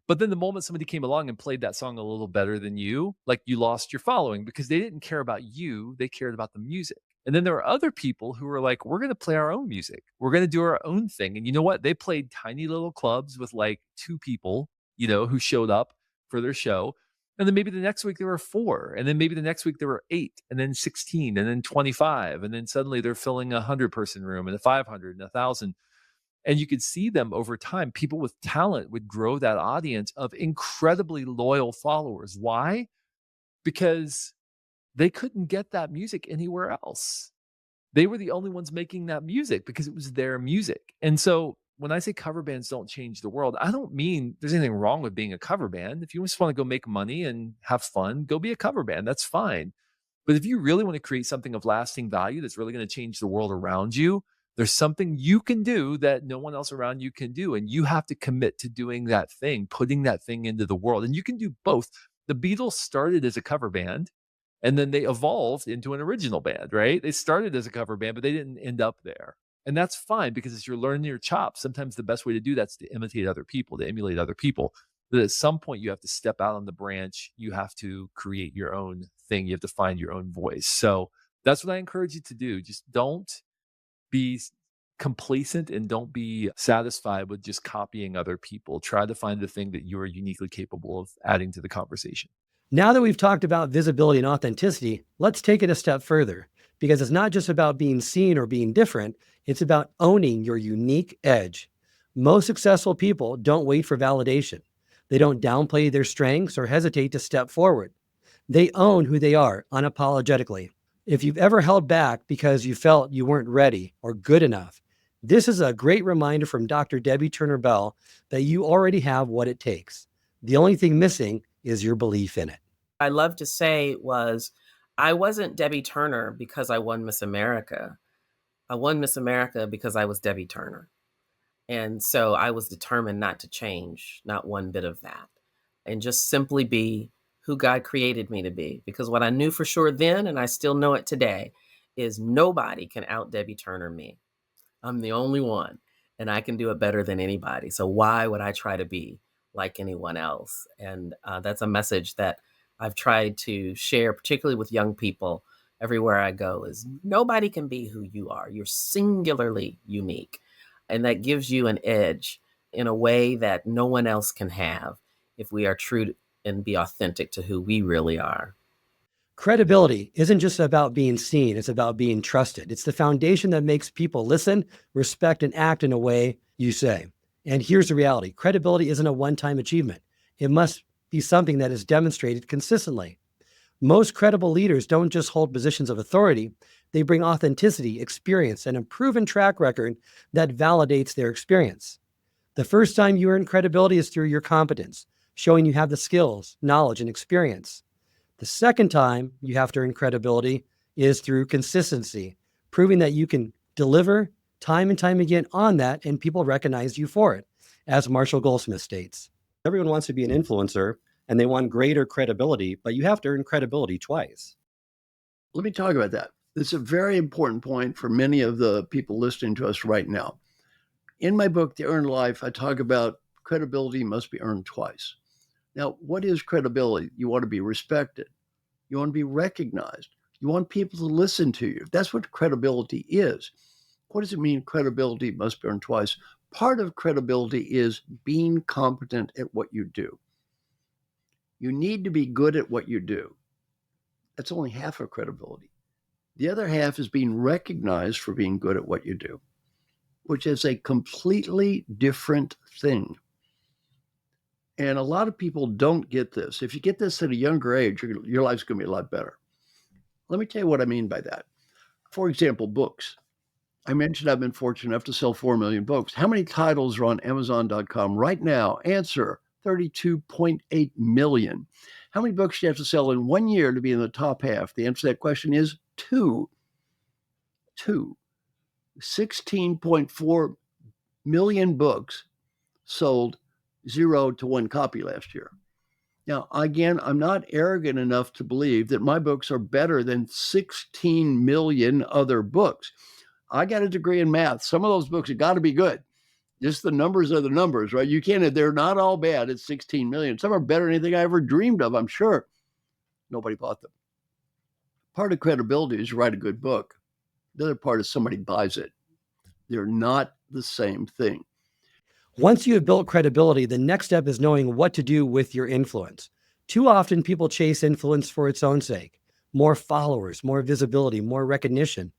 Speaker 20: But then the moment somebody came along and played that song a little better than you, like you lost your following because they didn't care about you. They cared about the music. And then there were other people who were like, we're going to play our own music. We're going to do our own thing. And you know what? They played tiny little clubs with like 2 people, who showed up for their show. And then maybe the next week there were 4. And then maybe the next week there were 8 and then 16 and then 25. And then suddenly they're filling a 100-person room and a 500 and 1,000. And you could see them over time. People with talent would grow that audience of incredibly loyal followers. Why? Because they couldn't get that music anywhere else. They were the only ones making that music because it was their music. And so when I say cover bands don't change the world, I don't mean there's anything wrong with being a cover band. If you just want to go make money and have fun, go be a cover band. That's fine. But if you really want to create something of lasting value that's really going to change the world around you, there's something you can do that no one else around you can do. And you have to commit to doing that thing, putting that thing into the world. And you can do both. The Beatles started as a cover band and then they evolved into an original band, right? They started as a cover band, but they didn't end up there. And that's fine because as you're learning your chops, sometimes the best way to do that is to imitate other people, to emulate other people. But at some point you have to step out on the branch. You have to create your own thing. You have to find your own voice. So that's what I encourage you to do. Just don't be complacent and don't be satisfied with just copying other people. Try to find the thing that you are uniquely capable of adding to the conversation.
Speaker 1: Now that we've talked about visibility and authenticity, let's take it a step further, because it's not just about being seen or being different, it's about owning your unique edge. Most successful people don't wait for validation. They don't downplay their strengths or hesitate to step forward. They own who they are unapologetically. If you've ever held back because you felt you weren't ready or good enough, this is a great reminder from Dr. Debbie Turner Bell that you already have what it takes. The only thing missing is your belief in it.
Speaker 21: I love to say was, I wasn't Debbie Turner because I won Miss America. I won Miss America because I was Debbie Turner. And so I was determined not to change, not one bit of that, and just simply be who God created me to be. Because what I knew for sure then, and I still know it today, is nobody can out Debbie Turner me. I'm the only one, and I can do it better than anybody. So why would I try to be like anyone else? And that's a message that I've tried to share, particularly with young people everywhere I go, is nobody can be who you are. You're singularly unique. And that gives you an edge in a way that no one else can have if we are true and be authentic to who we really are.
Speaker 1: Credibility isn't just about being seen, it's about being trusted. It's the foundation that makes people listen, respect, and act in a way you say. And here's the reality: credibility isn't a one-time achievement. It must be something that is demonstrated consistently. Most credible leaders don't just hold positions of authority, they bring authenticity, experience, and a proven track record that validates their experience. The first time you earn credibility is through your competence, showing you have the skills, knowledge, and experience. The second time you have to earn credibility is through consistency, proving that you can deliver time and time again on that and people recognize you for it, as Marshall Goldsmith states. Everyone wants to be an influencer and they want greater credibility, but you have to earn credibility twice.
Speaker 22: Let me talk about that. It's a very important point for many of the people listening to us right now. In my book, The Earned Life, I talk about credibility must be earned twice. Now, what is credibility? You want to be respected. You want to be recognized. You want people to listen to you. That's what credibility is. What does it mean credibility must be earned twice? Part of credibility is being competent at what you do. You need to be good at what you do. That's only half of credibility. The other half is being recognized for being good at what you do, which is a completely different thing. And a lot of people don't get this. If you get this at a younger age, your life's going to be a lot better. Let me tell you what I mean by that. For example, books. I mentioned I've been fortunate enough to sell 4 million books. How many titles are on Amazon.com right now? Answer, 32.8 million. How many books do you have to sell in 1 year to be in the top half? The answer to that question is 2. 16.4 million books sold 0 to 1 copy last year. Now, again, I'm not arrogant enough to believe that my books are better than 16 million other books. I got a degree in math. Some of those books have got to be good. Just the numbers are the numbers, right? They're not all bad at 16 million. Some are better than anything I ever dreamed of, I'm sure. Nobody bought them. Part of credibility is you write a good book. The other part is somebody buys it. They're not the same thing.
Speaker 1: Once you have built credibility, the next step is knowing what to do with your influence. Too often people chase influence for its own sake. More followers, more visibility, more recognition.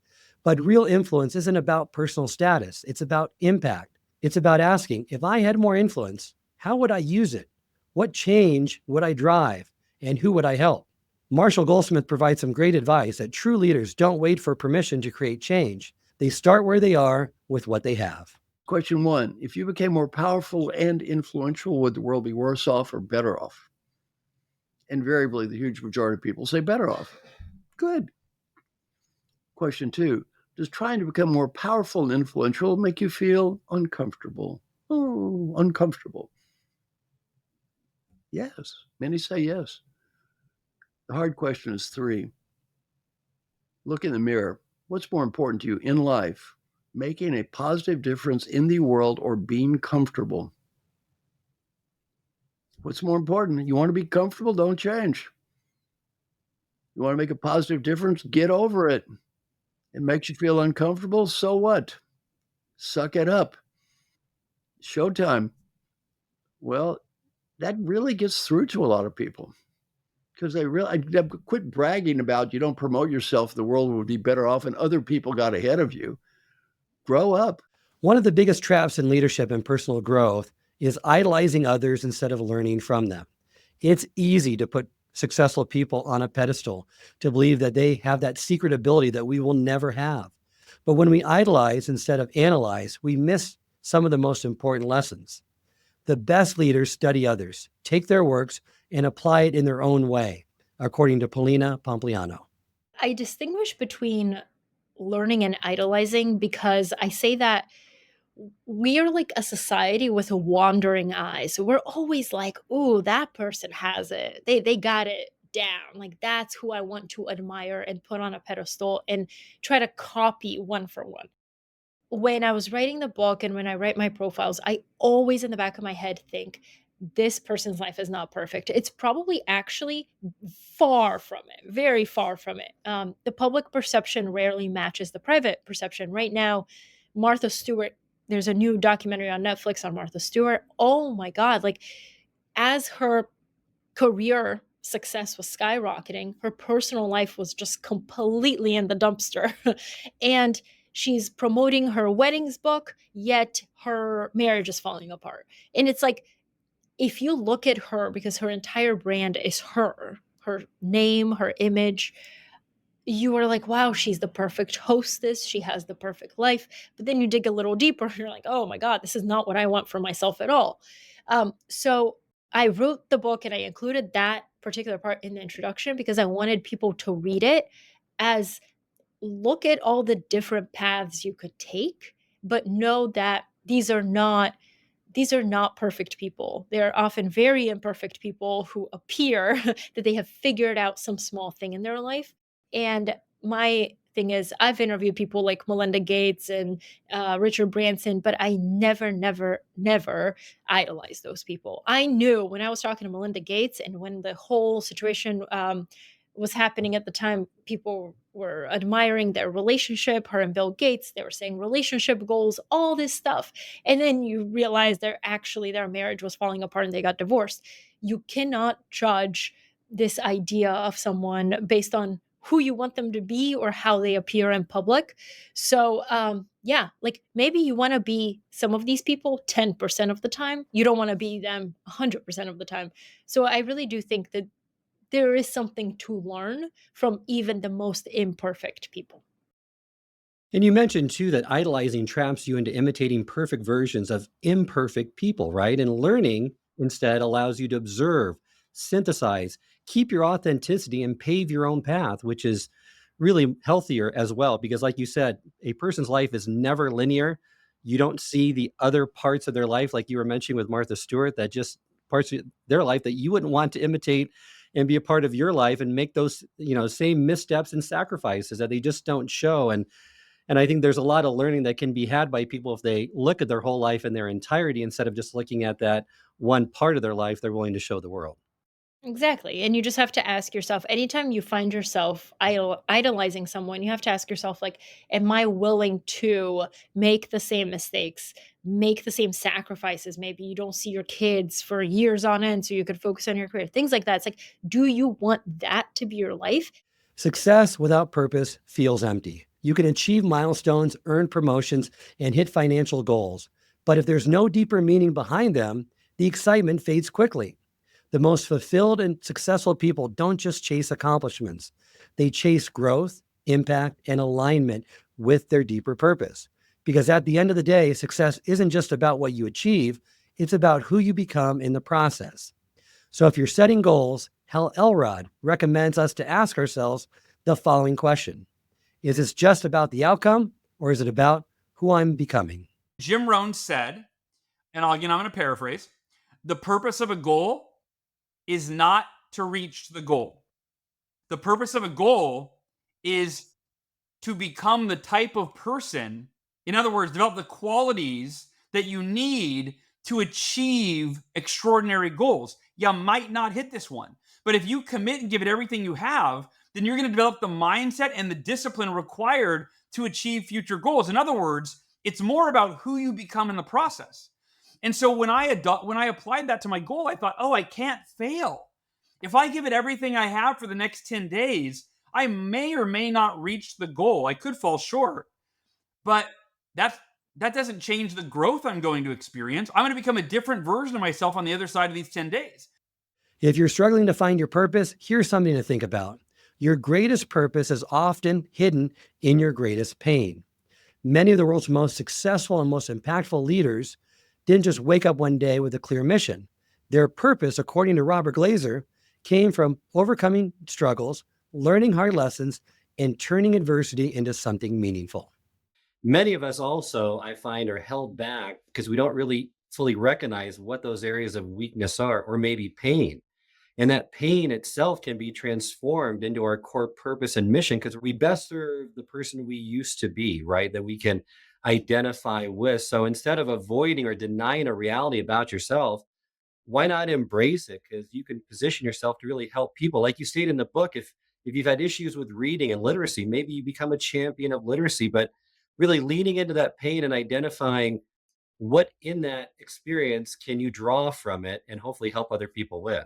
Speaker 1: But real influence isn't about personal status. It's about impact. It's about asking, if I had more influence, how would I use it? What change would I drive? And who would I help? Marshall Goldsmith provides some great advice that true leaders don't wait for permission to create change. They start where they are with what they have.
Speaker 22: Question 1, if you became more powerful and influential, would the world be worse off or better off? Invariably, the huge majority of people say better off. Good. Question 2, does trying to become more powerful and influential make you feel uncomfortable? Oh, uncomfortable. Yes, many say yes. The hard question is 3. Look in the mirror. What's more important to you in life? Making a positive difference in the world or being comfortable? What's more important? You want to be comfortable? Don't change. You want to make a positive difference? Get over it. It makes you feel uncomfortable? So what? Suck it up. Showtime. Well, that really gets through to a lot of people. because I quit bragging about you don't promote yourself, the world would be better off and other people got ahead of you. Grow up.
Speaker 1: One of the biggest traps in leadership and personal growth is idolizing others instead of learning from them. It's easy to put successful people on a pedestal, to believe that they have that secret ability that we will never have. But when we idolize instead of analyze, we miss some of the most important lessons. The best leaders study others, take their works, and apply it in their own way, according to Paulina Pompliano.
Speaker 2: I distinguish between learning and idolizing because I say that we are like a society with a wandering eye. So we're always like, "Oh, that person has it. They got it down. Like that's who I want to admire and put on a pedestal and try to copy one for one." When I was writing the book and when I write my profiles, I always in the back of my head think this person's life is not perfect. It's probably actually far from it, very far from it. The public perception rarely matches the private perception. Right now, Martha Stewart, there's a new documentary on Netflix on Martha Stewart. Oh my God. Like, as her career success was skyrocketing, her personal life was just completely in the dumpster. And she's promoting her weddings book, yet her marriage is falling apart. And it's like, if you look at her, because her entire brand is her name, her image, you are like, wow, she's the perfect hostess. She has the perfect life. But then you dig a little deeper and you're like, oh my God, this is not what I want for myself at all. So I wrote the book and I included that particular part in the introduction because I wanted people to read it as, look at all the different paths you could take, but know that these are not perfect people. They're often very imperfect people who appear that they have figured out some small thing in their life. And my thing is, I've interviewed people like Melinda Gates and Richard Branson, but I never idolized those people. I knew when I was talking to Melinda Gates and when the whole situation was happening at the time, people were admiring their relationship, her and Bill Gates. They were saying relationship goals, all this stuff. And then you realize their marriage was falling apart and they got divorced. You cannot judge this idea of someone based on who you want them to be or how they appear in public. So yeah, like maybe you want to be some of these people 10% of the time. You don't want to be them 100% of the time. So I really do think that there is something to learn from even the most imperfect people.
Speaker 1: And you mentioned too that idolizing traps you into imitating perfect versions of imperfect people, right? And learning instead allows you to observe, synthesize, keep your authenticity, and pave your own path, which is really healthier as well. Because, like you said, a person's life is never linear. You don't see the other parts of their life, like you were mentioning with Martha Stewart, that just parts of their life that you wouldn't want to imitate and be a part of your life and make those, same missteps and sacrifices that they just don't show. And I think there's a lot of learning that can be had by people if they look at their whole life in their entirety instead of just looking at that one part of their life they're willing to show the world.
Speaker 2: Exactly. And you just have to ask yourself, anytime you find yourself idolizing someone, you have to ask yourself, like, am I willing to make the same mistakes, make the same sacrifices? Maybe you don't see your kids for years on end so you could focus on your career, things like that. It's like, do you want that to be your life?
Speaker 1: Success without purpose feels empty. You can achieve milestones, earn promotions, and hit financial goals. But if there's no deeper meaning behind them, the excitement fades quickly. The most fulfilled and successful people don't just chase accomplishments. They chase growth, impact, and alignment with their deeper purpose. Because at the end of the day, success isn't just about what you achieve, it's about who you become in the process. So if you're setting goals, Hal Elrod recommends us to ask ourselves the following question. Is this just about the outcome, or is it about who I'm becoming?
Speaker 8: Jim Rohn said, and I'm going to paraphrase, the purpose of a goal is not to reach the goal. The purpose of a goal is to become the type of person, in other words, develop the qualities that you need to achieve extraordinary goals. You might not hit this one, but if you commit and give it everything you have, then you're going to develop the mindset and the discipline required to achieve future goals. In other words, it's more about who you become in the process. And so when I applied that to my goal, I thought, oh, I can't fail. If I give it everything I have for the next 10 days, I may or may not reach the goal. I could fall short, but that doesn't change the growth I'm going to experience. I'm going to become a different version of myself on the other side of these 10 days.
Speaker 1: If you're struggling to find your purpose, here's something to think about. Your greatest purpose is often hidden in your greatest pain. Many of the world's most successful and most impactful leaders didn't just wake up one day with a clear mission. Their purpose, according to Robert Glazer, came from overcoming struggles, learning hard lessons, and turning adversity into something meaningful. Many of us also, I find, are held back because we don't really fully recognize what those areas of weakness are, or maybe pain. And that pain itself can be transformed into our core purpose and mission because we best serve the person we used to be, right? That we can identify with. So instead of avoiding or denying a reality about yourself, why not embrace it? Because you can position yourself to really help people. Like you stated in the book, if you've had issues with reading and literacy, maybe you become a champion of literacy, but really leaning into that pain and identifying what in that experience can you draw from it and hopefully help other people with.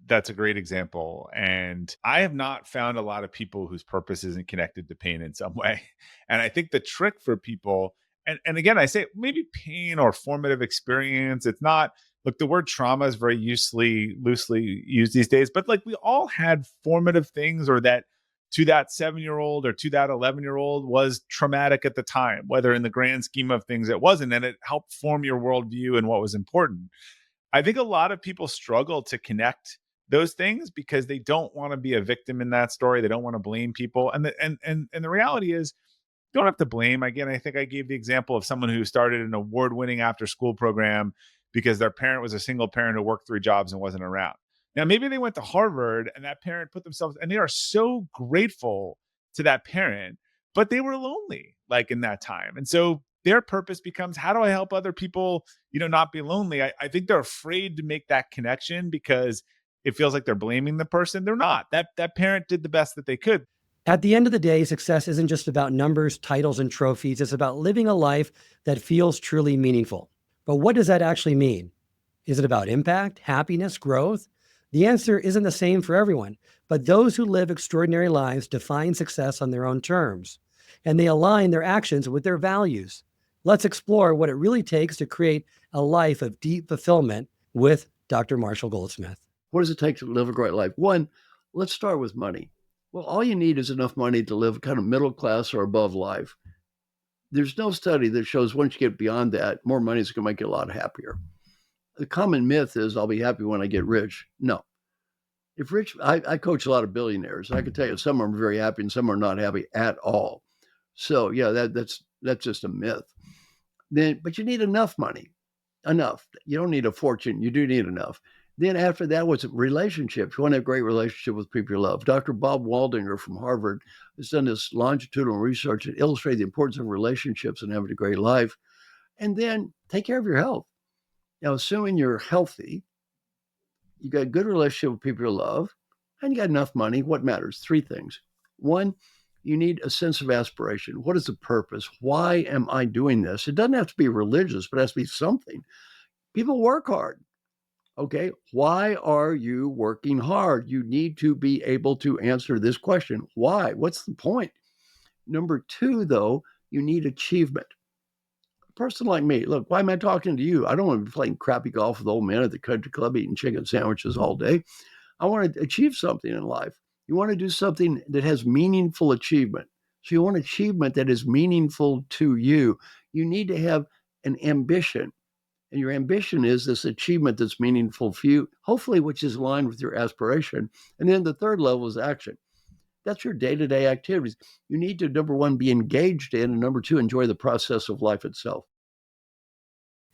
Speaker 4: That's a great example. And I have not found a lot of people whose purpose isn't connected to pain in some way. And I think the trick for people, and again, I say maybe pain or formative experience, it's not, look, the word trauma is very loosely used these days, but like we all had formative things, or that to that 7-year-old or to that 11-year-old was traumatic at the time, whether in the grand scheme of things it wasn't, and it helped form your worldview and what was important. I think a lot of people struggle to connect those things because they don't want to be a victim in that story. They don't want to blame people. And the reality is, you don't have to blame. Again, I think I gave the example of someone who started an award-winning after-school program because their parent was a single parent who worked 3 jobs and wasn't around. Now, maybe they went to Harvard and that parent put themselves, and they are so grateful to that parent, but they were lonely like in that time. And so their purpose becomes, how do I help other people, not be lonely? I think they're afraid to make that connection because it feels like they're blaming the person. They're not. That parent did the best that they could.
Speaker 1: At the end of the day, success isn't just about numbers, titles, and trophies. It's about living a life that feels truly meaningful. But what does that actually mean? Is it about impact, happiness, growth? The answer isn't the same for everyone, but those who live extraordinary lives define success on their own terms, and they align their actions with their values. Let's explore what it really takes to create a life of deep fulfillment with Dr. Marshall Goldsmith.
Speaker 22: What does it take to live a great life? One, let's start with money. Well, all you need is enough money to live kind of middle class or above life. There's no study that shows once you get beyond that, more money is going to make you a lot happier. The common myth is I'll be happy when I get rich. No. If rich, I coach a lot of billionaires. I can tell you some are very happy and some are not happy at all. So yeah, that's just a myth. But you need enough money, enough. You don't need a fortune. You do need enough. Then after that was relationships. You want to have a great relationship with people you love. Dr. Bob Waldinger from Harvard has done this longitudinal research that illustrates the importance of relationships and having a great life. And then take care of your health. Now, assuming you're healthy, you got a good relationship with people you love, and you got enough money, what matters? 3 things. 1, you need a sense of aspiration. What is the purpose? Why am I doing this? It doesn't have to be religious, but it has to be something. People work hard. Okay, why are you working hard? You need to be able to answer this question. Why? What's the point? Number 2, though, you need achievement. A person like me, look, why am I talking to you? I don't want to be playing crappy golf with old men at the country club eating chicken sandwiches all day. I want to achieve something in life. You want to do something that has meaningful achievement. So you want achievement that is meaningful to you. You need to have an ambition. And your ambition is this achievement that's meaningful for you, hopefully which is aligned with your aspiration. And then the 3rd level is action. That's your day-to-day activities. You need to, number 1, be engaged in, and number 2, enjoy the process of life itself.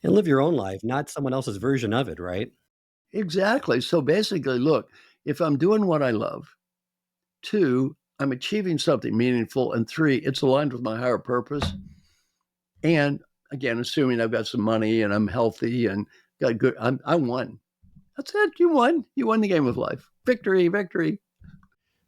Speaker 1: And live your own life, not someone else's version of it, right?
Speaker 22: Exactly. So basically, look, if I'm doing what I love, 2, I'm achieving something meaningful, and 3, it's aligned with my higher purpose. And again, assuming I've got some money and I'm healthy and got good, I won. That's it. You won. You won the game of life. Victory, victory.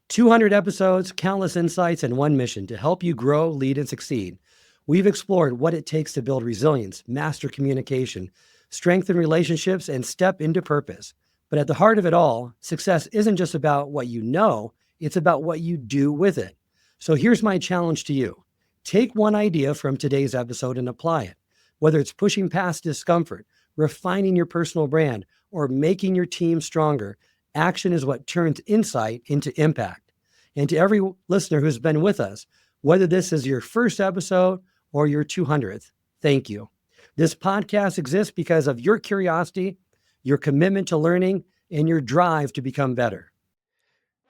Speaker 1: 200 episodes, countless insights, and one mission to help you grow, lead, and succeed. We've explored what it takes to build resilience, master communication, strengthen relationships, and step into purpose. But at the heart of it all, success isn't just about what you know, it's about what you do with it. So here's my challenge to you. Take one idea from today's episode and apply it. Whether it's pushing past discomfort, refining your personal brand, or making your team stronger, action is what turns insight into impact. And to every listener who's been with us, whether this is your first episode or your 200th, thank you. This podcast exists because of your curiosity, your commitment to learning, and your drive to become better.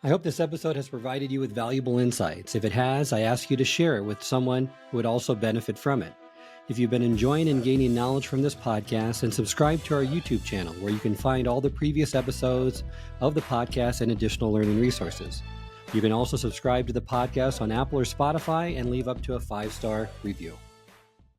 Speaker 1: I hope this episode has provided you with valuable insights. If it has, I ask you to share it with someone who would also benefit from it. If you've been enjoying and gaining knowledge from this podcast, then subscribe to our YouTube channel where you can find all the previous episodes of the podcast and additional learning resources. You can also subscribe to the podcast on Apple or Spotify and leave up to a 5-star review.